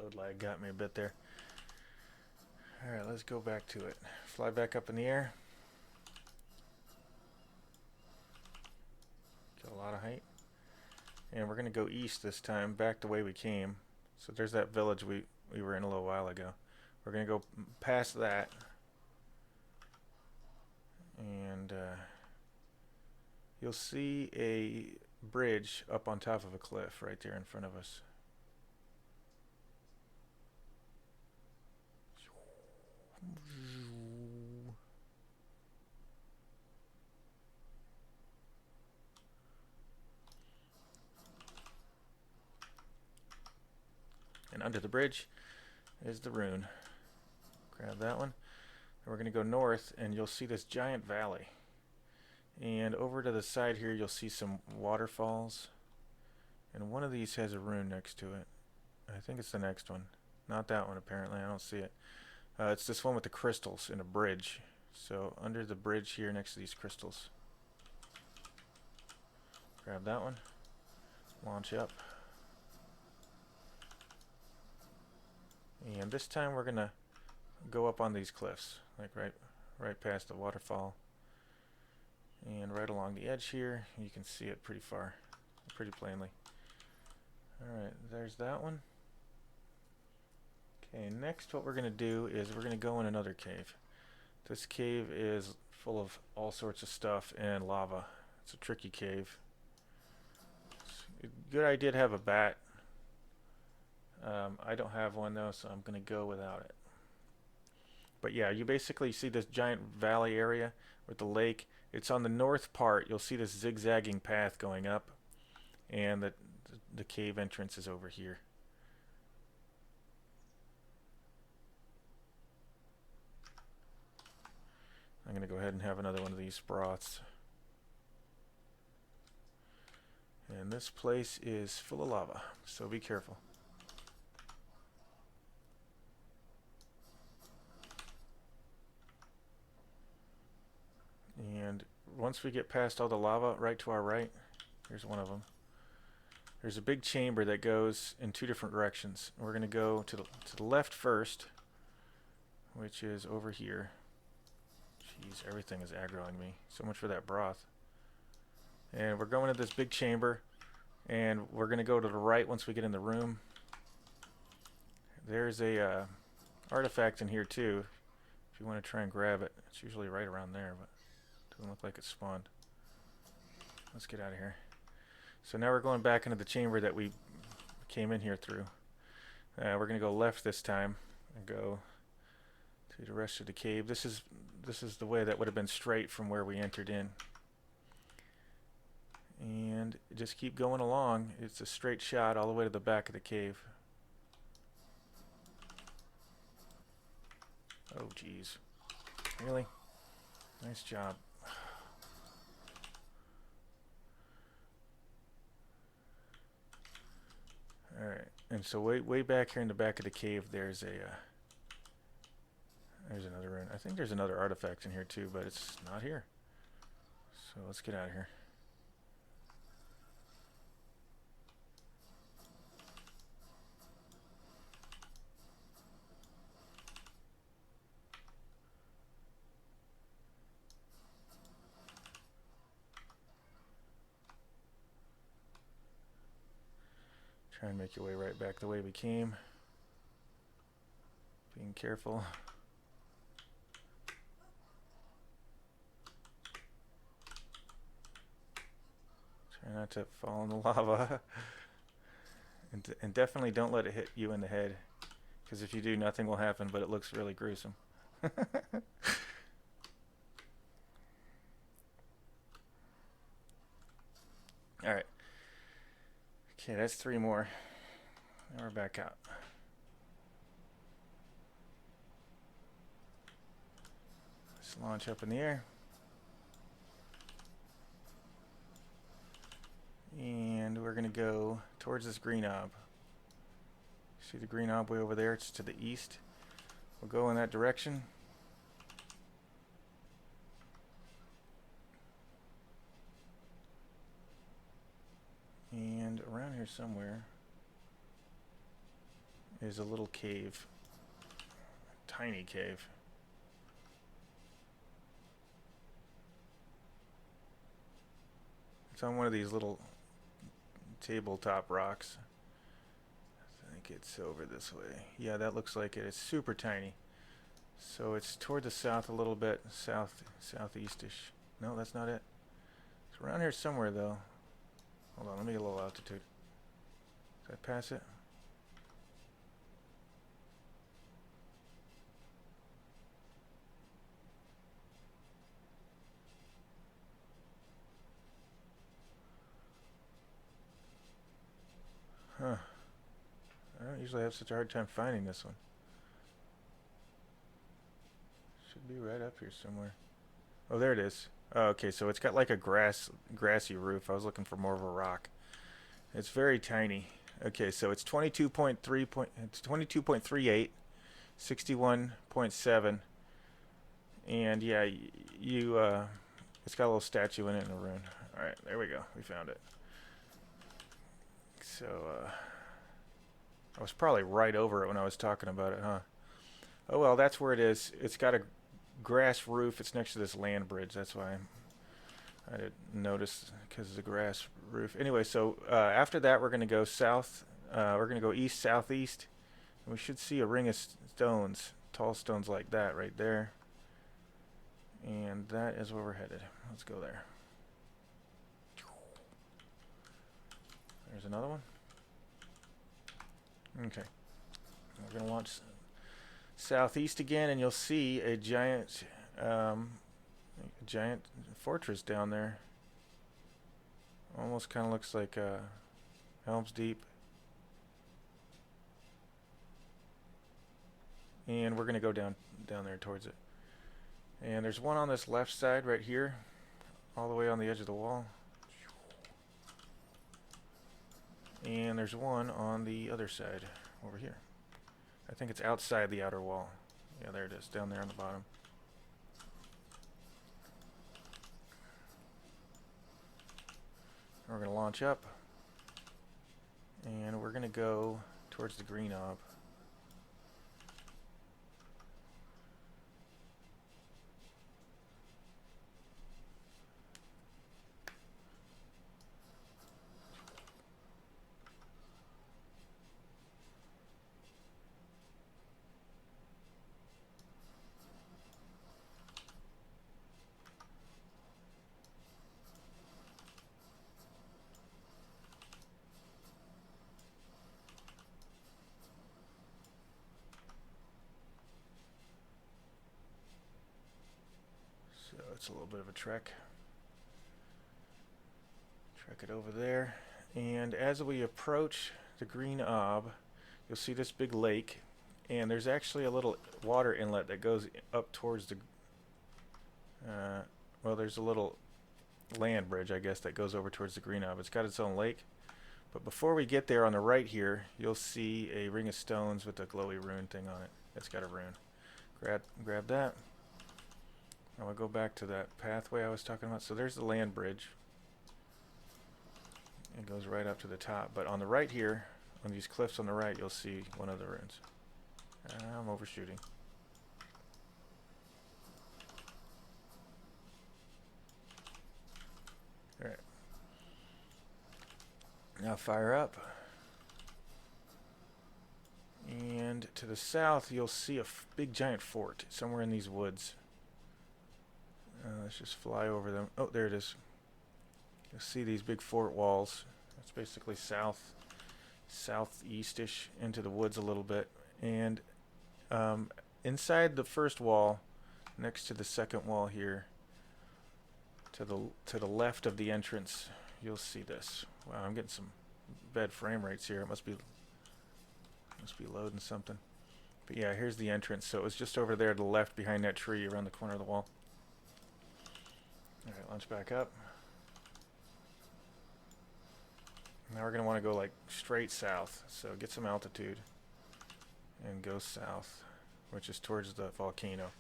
Load lag got me a bit there. Alright, let's go back to it. Fly back up in the air. Get a lot of height. And we're going to go east this time, back the way we came. So there's that village we were in a little while ago. We're going to go past that. And you'll see a bridge up on top of a cliff right there in front of us. And under the bridge is the rune. Grab that one. And we're going to go north, and you'll see this giant valley. And over to the side here, you'll see some waterfalls. And one of these has a rune next to it. I think it's the next one. Not that one, apparently. I don't see it. It's this one with the crystals in a bridge. So under the bridge here, next to these crystals. Grab that one. Launch up. And this time we're gonna go up on these cliffs, like right past the waterfall, and right along the edge here. You can see it pretty far, pretty plainly. All right, there's that one. Okay, next what we're gonna do is we're gonna go in another cave. This cave is full of all sorts of stuff and lava. It's a tricky cave. It's a good idea to have a bat. I don't have one though, so I'm going to go without it. But yeah, you basically see this giant valley area with the lake. It's on the north part. You'll see this zigzagging path going up, and the cave entrance is over here. I'm going to go ahead and have another one of these broths. And this place is full of lava, so be careful. And once we get past all the lava, right to our right, here's one of them. There's a big chamber that goes in two different directions. We're going to go to the left first, which is over here. Jeez, everything is aggroing me. So much for that broth. And we're going to this big chamber, and we're going to go to the right once we get in the room. There's a artifact in here too, if you want to try and grab it. It's usually right around there, but doesn't look like it's spawned. Let's get out of here. So now we're going back into the chamber that we came in here through. We're going to go left this time and go to the rest of the cave. This is the way that would have been straight from where we entered in. And just keep going along. It's a straight shot all the way to the back of the cave. Oh geez. Really? Nice job. Alright, and so way back here in the back of the cave, there's another rune. I think there's another artifact in here too, but it's not here. So let's get out of here. Try and make your way right back the way we came. Being careful. Try not to fall in the lava. And definitely don't let it hit you in the head. Because if you do, nothing will happen, but it looks really gruesome. Alright. Okay, that's 3 more. Now we're back out. Let's launch up in the air. And we're going to go towards this green orb. See the green orb way over there? It's to the east. We'll go in that direction. And around here somewhere is a little cave. A tiny cave. It's on one of these little tabletop rocks. I think it's over this way. Yeah, that looks like it. It's super tiny. So it's toward the south a little bit. Southeast-ish. No, that's not it. It's around here somewhere though. Hold on, let me get a little altitude. Did I pass it? Huh. I don't usually have such a hard time finding this one. Should be right up here somewhere. Oh, there it is. Oh, okay, so it's got like a grassy roof. I was looking for more of a rock. It's very tiny. Okay, so it's 22.38, 61.7, and yeah, it's got a little statue in it in a rune. All right, there we go. We found it. So I was probably right over it when I was talking about it, huh? Oh well, that's where it is. It's got a grass roof. It's next to this land bridge. That's why I didn't notice, because it's a grass roof. Anyway, so after that we're going to go south. We're going to go east southeast, and we should see a ring of stones, tall stones like that right there. And that is where we're headed. Let's go there. There's another one. Okay. We're going to launch southeast again, and you'll see a giant fortress down there. Almost kind of looks like Helm's Deep. And we're going to go down there towards it. And there's one on this left side right here, all the way on the edge of the wall. And there's one on the other side over here. I think it's outside the outer wall. Yeah, there it is, down there on the bottom. We're going to launch up, and we're going to go towards the green orb. So it's a little bit of a trek. Trek it over there. And as we approach the green orb, you'll see this big lake. And there's actually a little water inlet that goes up towards the... well, there's a little land bridge, I guess, that goes over towards the green orb. It's got its own lake. But before we get there, on the right here, you'll see a ring of stones with a glowy rune thing on it. It's got a rune. Grab that. Now we'll go back to that pathway I was talking about. So there's the land bridge. It goes right up to the top. But on the right here, on these cliffs on the right, you'll see one of the runes. I'm overshooting. Alright. Now fire up. And to the south, you'll see a big giant fort somewhere in these woods. Let's just fly over them. Oh, there it is. You'll see these big fort walls. That's basically southeast-ish into the woods a little bit. And inside the first wall, next to the second wall here, to the left of the entrance, you'll see this. Wow, I'm getting some bad frame rates here. It must be loading something. But yeah, here's the entrance. So it was just over there to the left behind that tree around the corner of the wall. Alright, launch back up. Now we're going to want to go like straight south. So get some altitude and go south, which is towards the volcano.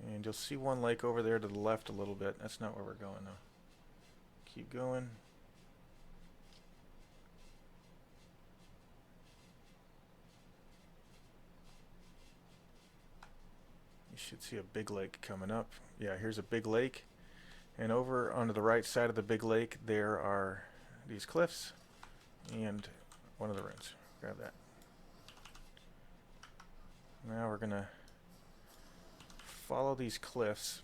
And you'll see one lake over there to the left a little bit. That's not where we're going though. Keep going. You should see a big lake coming up. Yeah, here's a big lake. And over onto the right side of the big lake, there are these cliffs and one of the runes. Grab that. Now we're going to follow these cliffs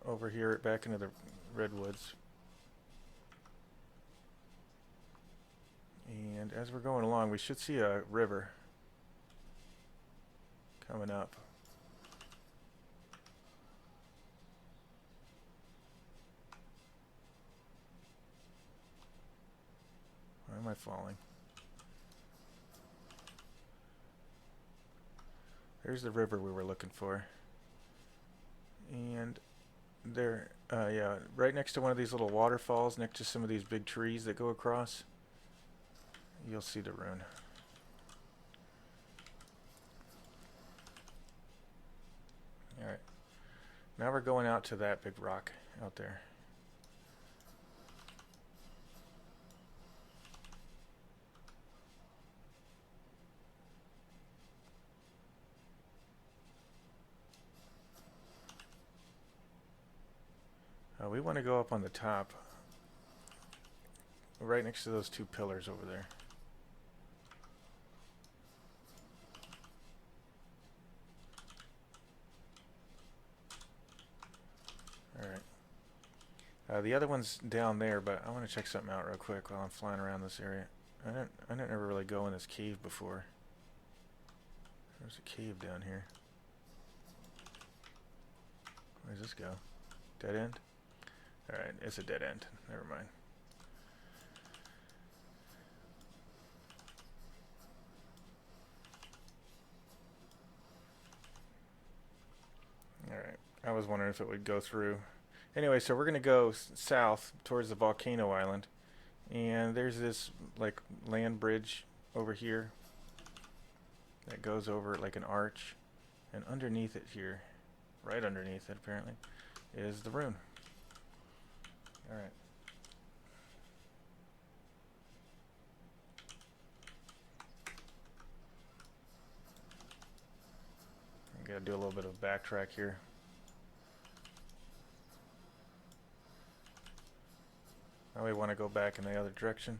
over here back into the redwoods. And as we're going along, we should see a river coming up. Why am I falling? There's the river we were looking for. And there, yeah, right next to one of these little waterfalls, next to some of these big trees that go across, you'll see the rune. Alright. Now we're going out to that big rock out there. We want to go up on the top, right next to those two pillars over there. Alright. The other one's down there, but I want to check something out real quick while I'm flying around this area. I didn't ever really go in this cave before. There's a cave down here. Where does this go? Dead end? Alright, it's a dead end. Never mind. Alright, I was wondering if it would go through. Anyway, so we're going to go south towards the volcano island. And there's this like land bridge over here that goes over like an arch. And underneath it here, right underneath it apparently, is the rune. Alright. I gotta do a little bit of backtrack here. Now we want to go back in the other direction.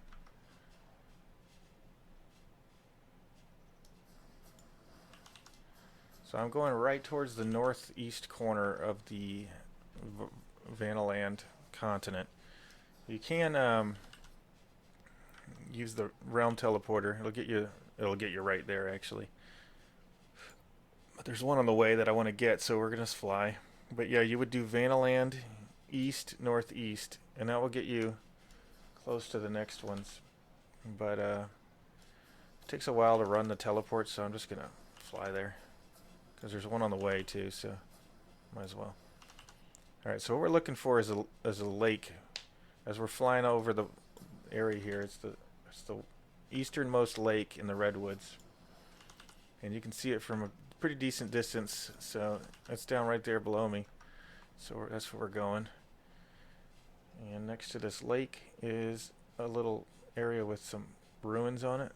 So I'm going right towards the northeast corner of the Vanaheim continent. You can use the realm teleporter. It'll get you right there actually. But there's one on the way that I want to get, so we're gonna fly. But yeah, you would do Vanaheim east, northeast, and that will get you close to the next ones. But it takes a while to run the teleport, so I'm just gonna fly there. Because there's one on the way too, so Might as well. Alright, so what we're looking for is a lake. As we're flying over the area here, it's the easternmost lake in the redwoods. And you can see it from a pretty decent distance, so it's down right there below me. So that's where we're going. And next to this lake is a little area with some ruins on it.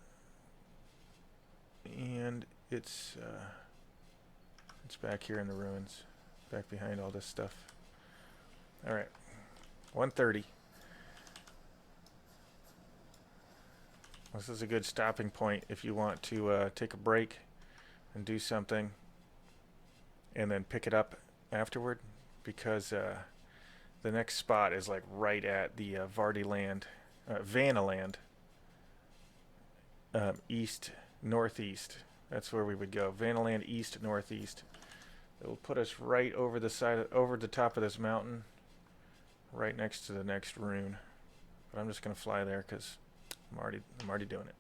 And it's back here in the ruins, back behind all this stuff. Alright, 1:30. This is a good stopping point if you want to take a break and do something and then pick it up afterward, because the next spot is like right at the Vardiland, Vanaheim, east northeast. That's where we would go. Vanaheim east northeast. It will put us right over the side, over the top of this mountain, right next to the next rune. But I'm just gonna fly there because I'm already doing it.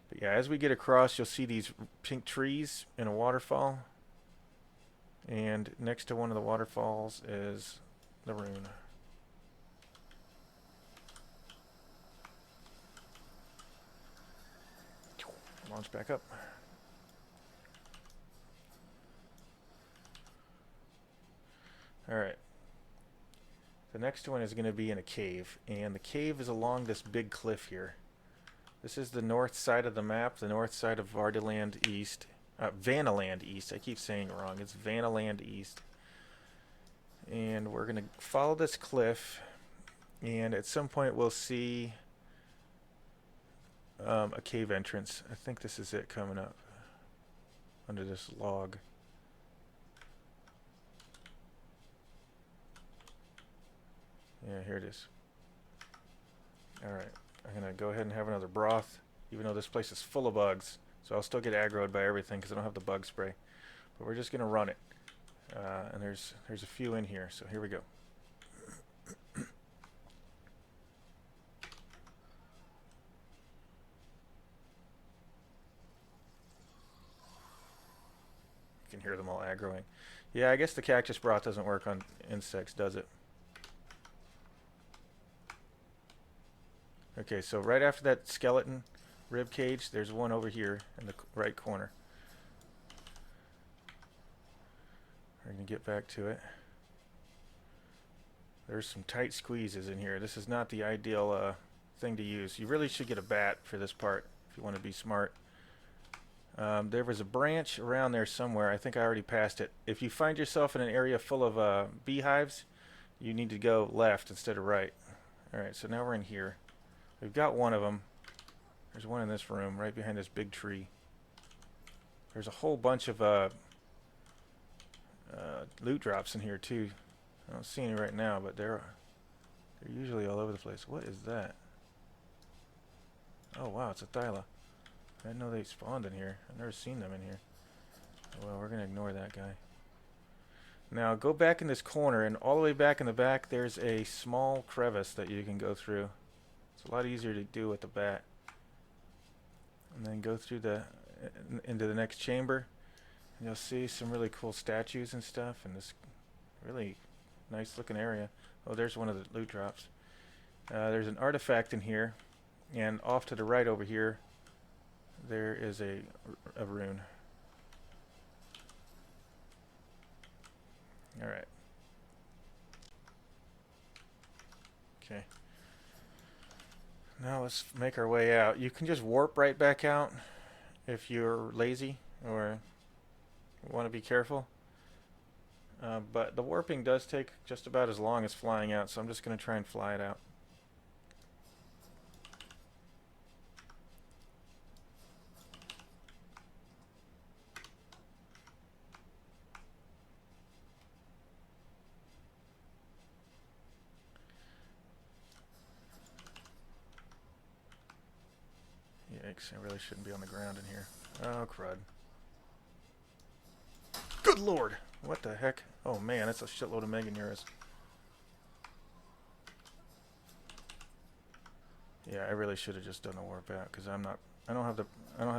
But yeah, as we get across, you'll see these pink trees and a waterfall. And next to one of the waterfalls is the rune. Launch back up. Alright. The next one is going to be in a cave, and the cave is along this big cliff here. This is the north side of the map, the north side of Vardiland East. Vanaheim East. I keep saying it wrong. It's Vanaheim East. And we're going to follow this cliff, and at some point we'll see a cave entrance. I think this is it coming up under this log. Yeah, here it is. Alright, I'm going to go ahead and have another broth, even though this place is full of bugs. So I'll still get aggroed by everything because I don't have the bug spray. But we're just going to run it. And there's a few in here, so here we go. You can hear them all aggroing. Yeah, I guess the cactus broth doesn't work on insects, does it? Okay, so right after that skeleton rib cage, there's one over here in the right corner. We're going to get back to it. There's some tight squeezes in here. This is not the ideal thing to use. You really should get a bat for this part if you want to be smart. There was a branch around there somewhere. I think I already passed it. If you find yourself in an area full of beehives, you need to go left instead of right. Alright, so now we're in here. We've got one of them. There's one in this room, right behind this big tree. There's a whole bunch of loot drops in here too. I don't see any right now, but they're usually all over the place. What is that? Oh wow, it's a thyla. I didn't know they spawned in here. I've never seen them in here. Well, we're gonna ignore that guy. Now go back in this corner, and all the way back in the back there's a small crevice that you can go through. It's a lot easier to do with the bat. And then go through into the next chamber, and you'll see some really cool statues and stuff in this really nice looking area. Oh, there's one of the loot drops. There's an artifact in here, and off to the right over here there is a rune. Alright. Okay. Now let's make our way out. You can just warp right back out if you're lazy or want to be careful. But the warping does take just about as long as flying out, so I'm just going to try and fly it out. Yikes, I really shouldn't be on the ground in here. Oh, crud. Good lord! What the heck? Oh man, that's a shitload of Meganeras. Yeah, I really should have just done a warp out, because I'm not I don't have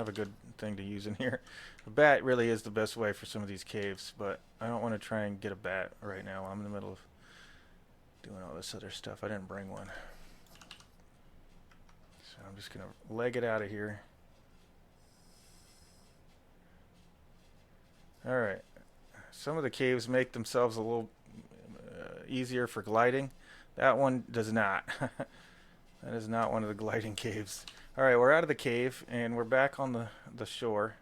a good thing to use in here. A bat really is the best way for some of these caves, but I don't want to try and get a bat right now. I'm in the middle of doing all this other stuff. I didn't bring one. So I'm just going to leg it out of here. Alright. Some of the caves make themselves a little easier for gliding. That one does not. That is not one of the gliding caves. Alright, we're out of the cave and we're back on the shore.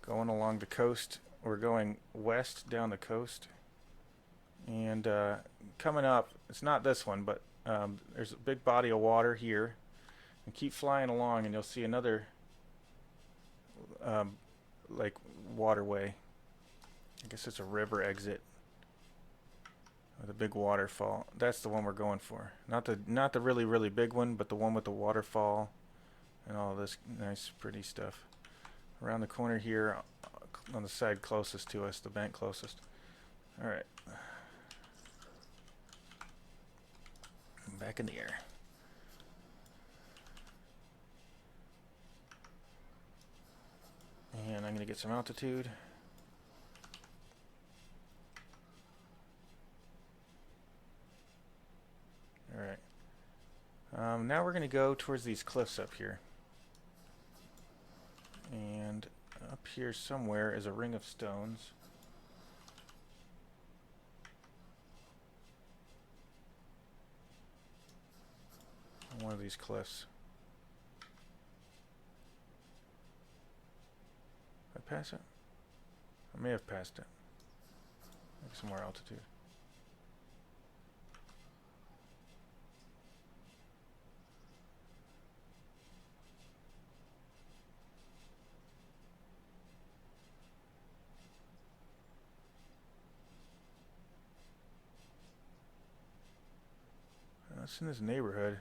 Going along the coast. We're going west down the coast. And coming up, it's not this one, but there's a big body of water here. And keep flying along and you'll see another like waterway. I guess it's a river exit with a big waterfall. That's the one we're going for. Not the really big one, but the one with the waterfall and all this nice pretty stuff. Around the corner here on the side closest to us, the bank closest. Alright. Back in the air. And I'm going to get some altitude. Alright. Now we're going to go towards these cliffs up here. And up here somewhere is a ring of stones. On one of these cliffs. Did I pass it? I may have passed it. Maybe some more altitude. It's in this neighborhood.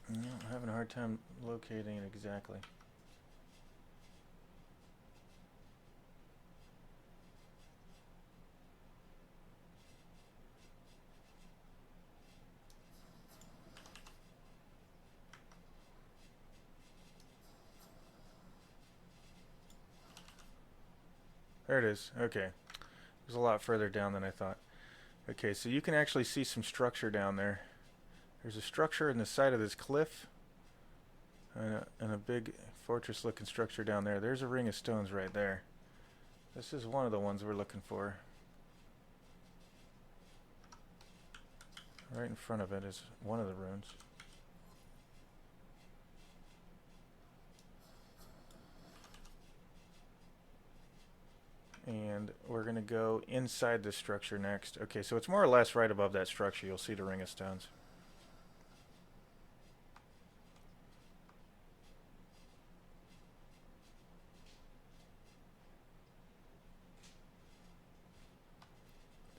I'm having a hard time locating it exactly. There it is. Okay. It was a lot further down than I thought. Okay, so you can actually see some structure down there. There's a structure in the side of this cliff. And a big fortress-looking structure down there. There's a ring of stones right there. This is one of the ones we're looking for. Right in front of it is one of the runes. And we're going to go inside this structure next. Okay, so it's more or less right above that structure. You'll see the ring of stones.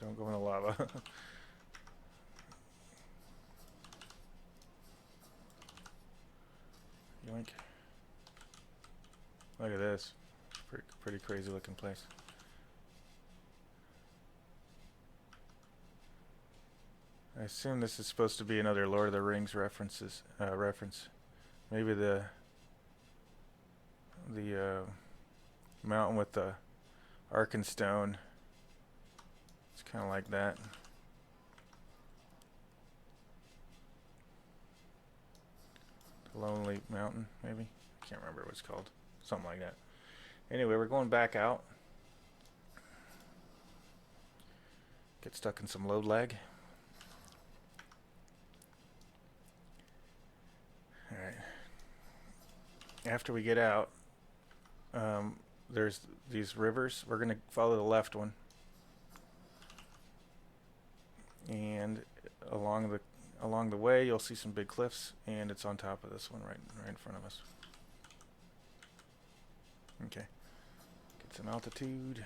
Don't go in the lava. Yoink. Look at this. Pretty crazy looking place. I assume this is supposed to be another Lord of the Rings reference. Maybe the mountain with the Arkenstone. It's kind of like that. The Lonely Mountain, maybe? I can't remember what it's called. Something like that. Anyway, we're going back out. Get stuck in some load lag. Alright. After we get out, there's these rivers. We're going to follow the left one. And along the way, you'll see some big cliffs, and it's on top of this one right in front of us. Okay. Get some altitude.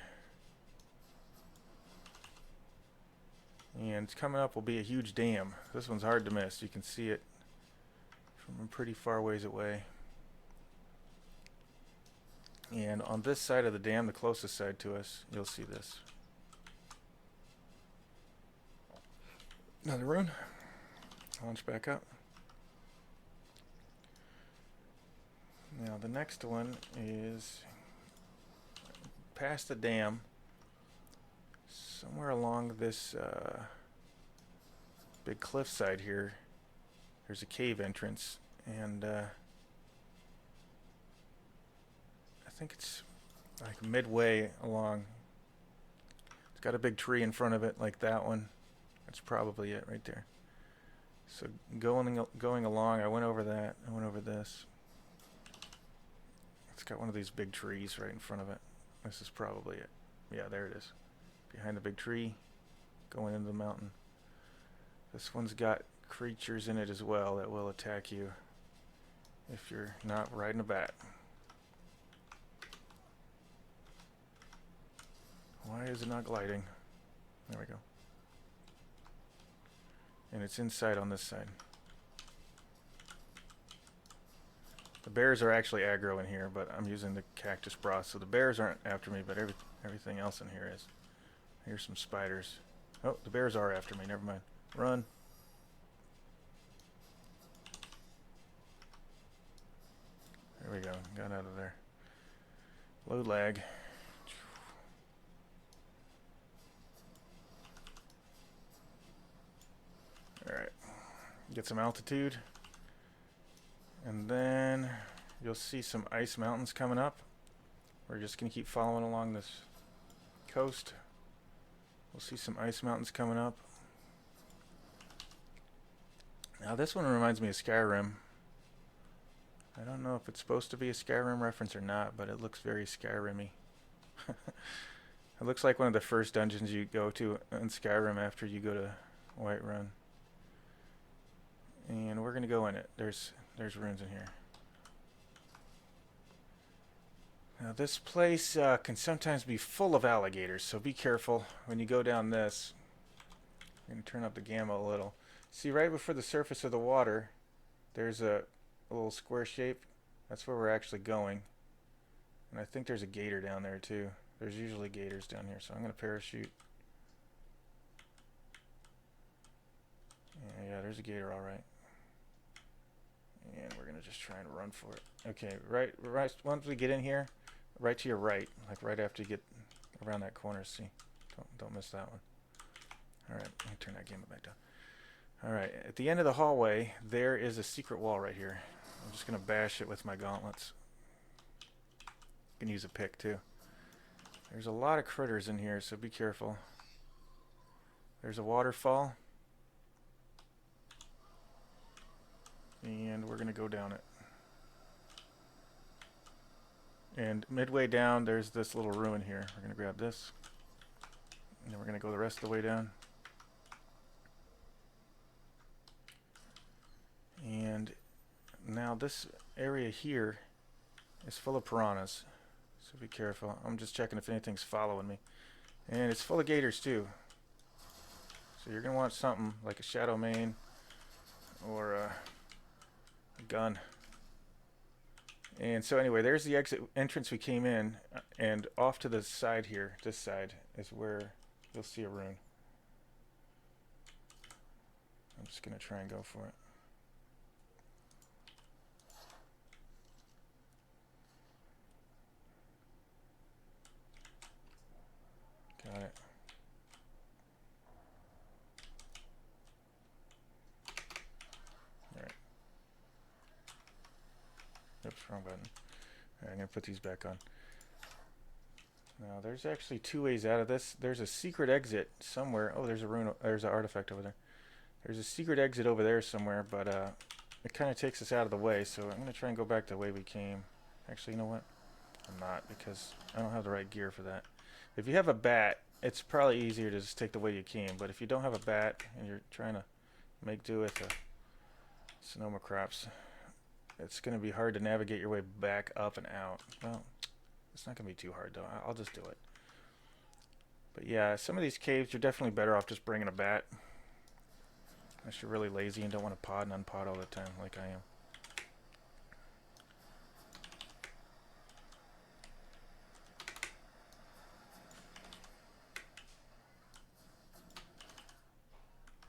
And coming up will be a huge dam. This one's hard to miss. You can see it from a pretty far ways away. And on this side of the dam, the closest side to us, you'll see this. Another rune. Launch back up. Now the next one is past the dam. Somewhere along this big cliffside here, there's a cave entrance, and I think it's like midway along. It's got a big tree in front of it, like that one. That's probably it right there. So going along, I went over that. I went over this. It's got one of these big trees right in front of it. This is probably it. Yeah, there it is. Behind the big tree, going into the mountain. This one's got creatures in it as well that will attack you if you're not riding a bat. Why is it not gliding? There we go. And it's inside on this side. The bears are actually aggro in here, but I'm using the cactus broth, so the bears aren't after me, but everything else in here is. Here's some spiders. Oh, the bears are after me. Never mind. Run. There we go. Got out of there. Load lag. Alright. Get some altitude. And then you'll see some ice mountains coming up. We're just going to keep following along this coast. We'll see some ice mountains coming up. Now this one reminds me of Skyrim. I don't know if it's supposed to be a Skyrim reference or not, but it looks very Skyrim-y. It looks like one of the first dungeons you go to in Skyrim after you go to Whiterun. And we're going to go in it. There's runes in here. Now this place can sometimes be full of alligators, so be careful when you go down this. I'm going to turn up the gamma a little. See, right before the surface of the water, there's a little square shape. That's where we're actually going. And I think there's a gator down there too. There's usually gators down here, so I'm going to parachute. Yeah, there's a gator, all right. And we're going to just try and run for it. Okay, right, once we get in here, right to your right, like right after you get around that corner. See, don't miss that one. All right, let me turn that gamma back down. All right, at the end of the hallway, there is a secret wall right here. I'm just going to bash it with my gauntlets. You can use a pick too. There's a lot of critters in here, so be careful. There's a waterfall. And we're going to go down it. And midway down, there's this little ruin here. We're going to grab this. And then we're going to go the rest of the way down. And now this area here is full of piranhas. So be careful. I'm just checking if anything's following me. And it's full of gators too. So you're going to want something like a shadow mane or a gun. And so anyway, there's the exit entrance we came in, and off to the side here, this side, is where you'll see a rune. I'm just going to try and go for it. Got it. Alright. Oops, wrong button. Alright, I'm going to put these back on. Now, there's actually two ways out of this. There's a secret exit somewhere. Oh, there's a rune. There's an artifact over there. There's a secret exit over there somewhere, but it kind of takes us out of the way, so I'm going to try and go back the way we came. Actually, you know what? I'm not, because I don't have the right gear for that. If you have a bat, it's probably easier to just take the way you came, but if you don't have a bat and you're trying to make do with the Sonoma crops, it's going to be hard to navigate your way back up and out. Well, it's not going to be too hard, though. I'll just do it. But yeah, some of these caves, you're definitely better off just bringing a bat. Unless you're really lazy and don't want to pod and unpod all the time, like I am.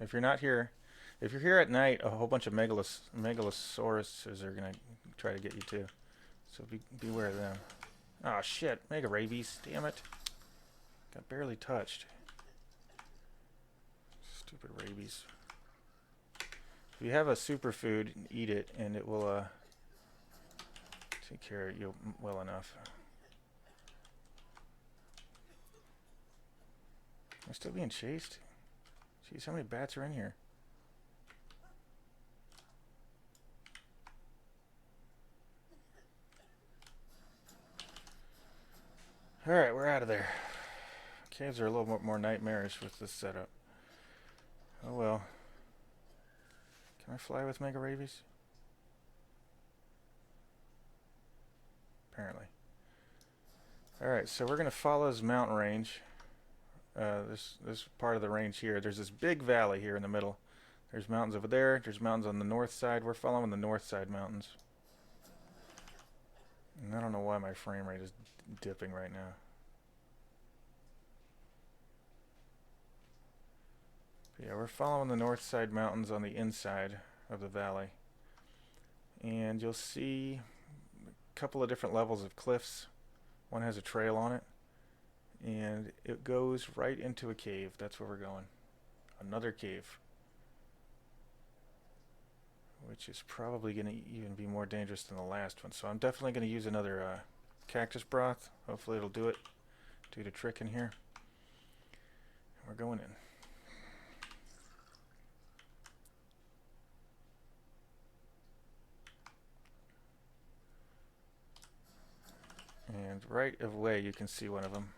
If you're not here, if you're here at night, a whole bunch of megalosauruses are going to try to get you too. So beware of them. Oh shit, mega rabies, damn it. Got barely touched. Stupid rabies. If you have a superfood, eat it and it will take care of you well enough. Am I still being chased? Jeez, how many bats are in here? Alright, we're out of there. Caves are a little more nightmarish with this setup. Oh well. Can I fly with mega rabies? Apparently. Alright, so we're going to follow this mountain range. This part of the range here. There's this big valley here in the middle. There's mountains over there. There's mountains on the north side. We're following the north side mountains. And I don't know why my frame rate is dipping right now. But yeah, we're following the north side mountains on the inside of the valley. And you'll see a couple of different levels of cliffs. One has a trail on it. And it goes right into a cave. That's where we're going. Another cave. Which is probably going to even be more dangerous than the last one. So I'm definitely going to use another cactus broth. Hopefully it'll do it. Do the trick in here. And we're going in. And right away you can see one of them.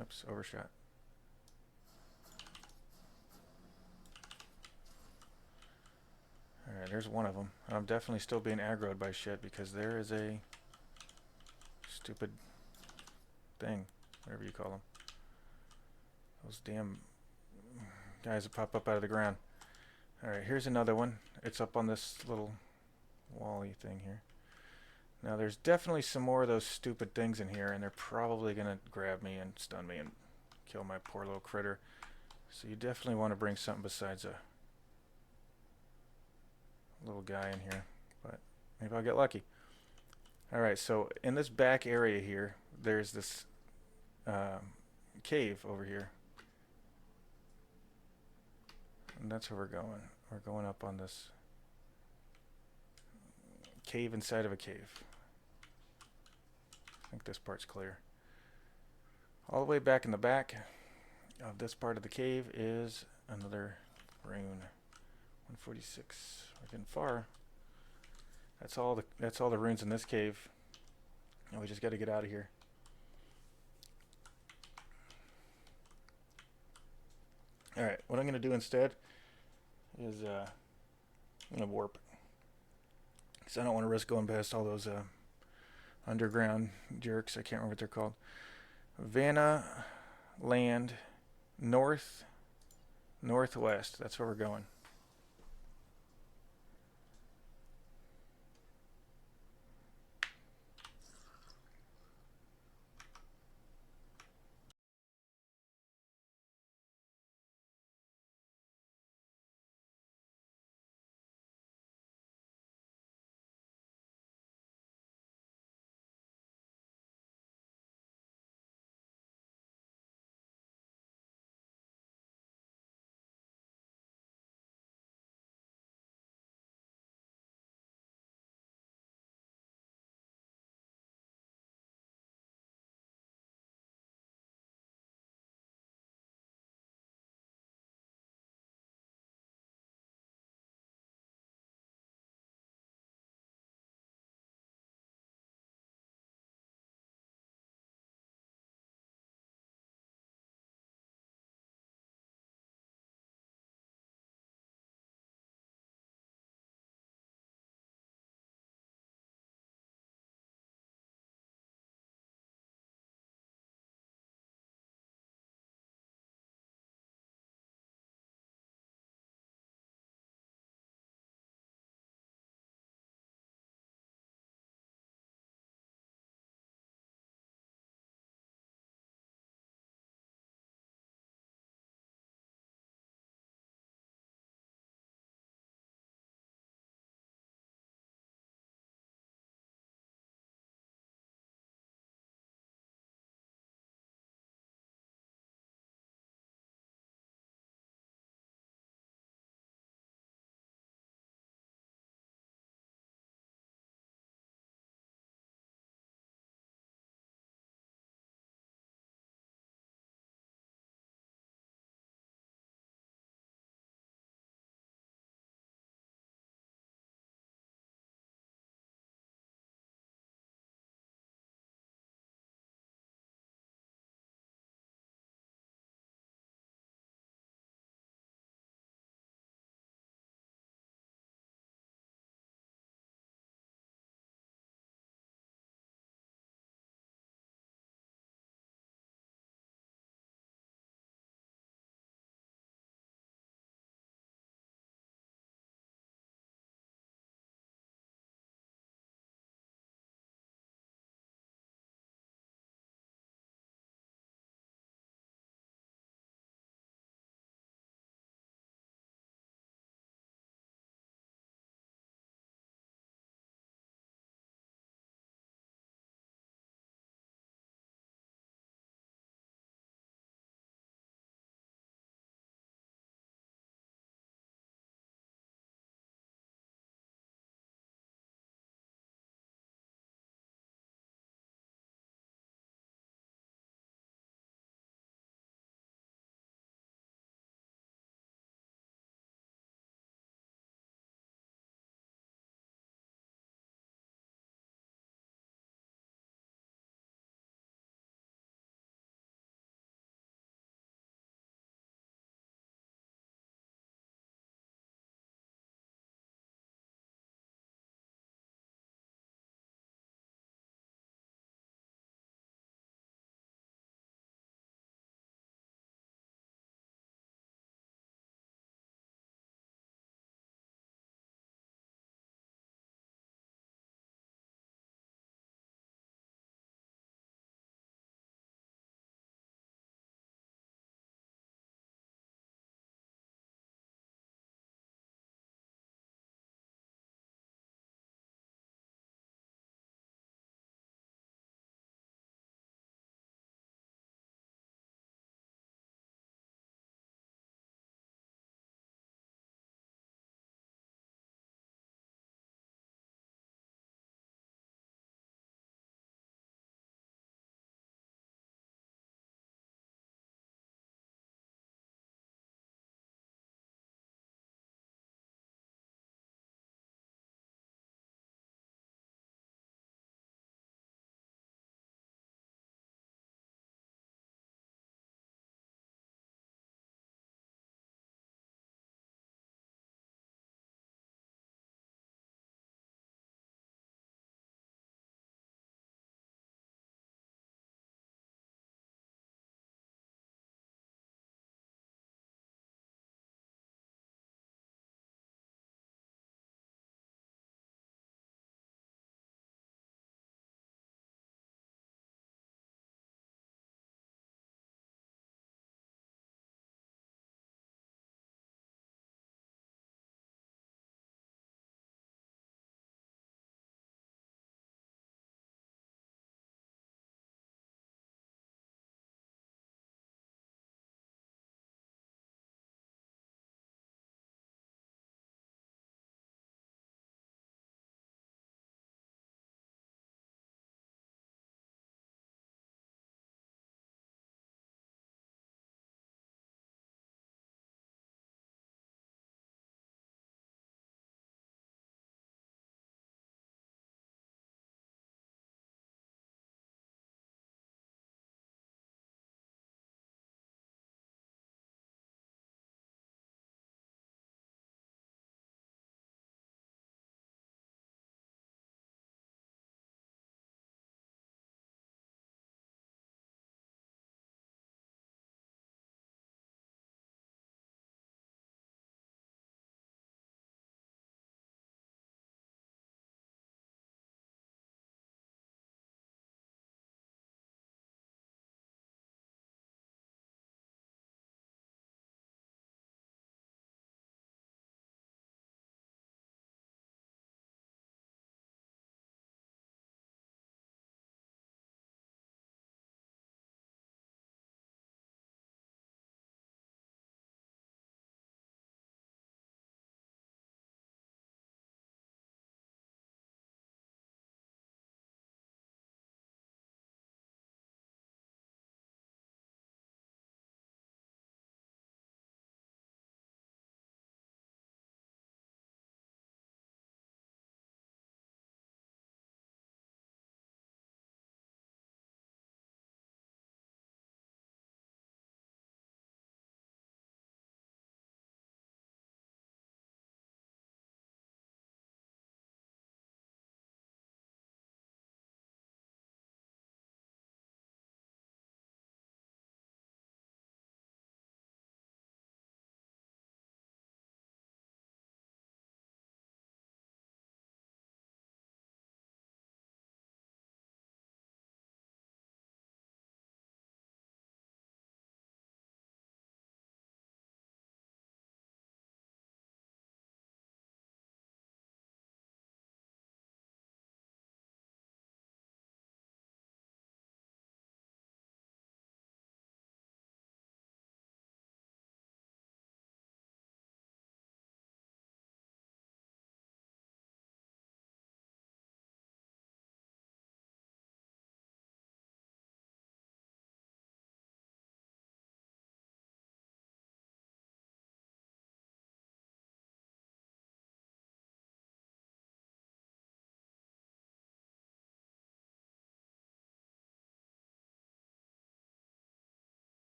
Oops, overshot. Alright, there's one of them. I'm definitely still being aggroed by shit because there is a stupid thing, whatever you call them. Those damn guys that pop up out of the ground. Alright, here's another one. It's up on this little wall-y thing here. Now there's definitely some more of those stupid things in here, and they're probably going to grab me and stun me and kill my poor little critter. So you definitely want to bring something besides a little guy in here, but maybe I'll get lucky. Alright, so in this back area here, there's this cave over here. And that's where we're going. We're going up on this cave inside of a cave. I think this part's clear. All the way back in the back of this part of the cave is another rune. 146. We're getting far. That's all the runes in this cave. And we just got to get out of here. Alright, what I'm going to do instead is I'm going to warp. Because I don't want to risk going past all those underground jerks. I can't remember what they're called. Vanaheim, northwest. That's where we're going.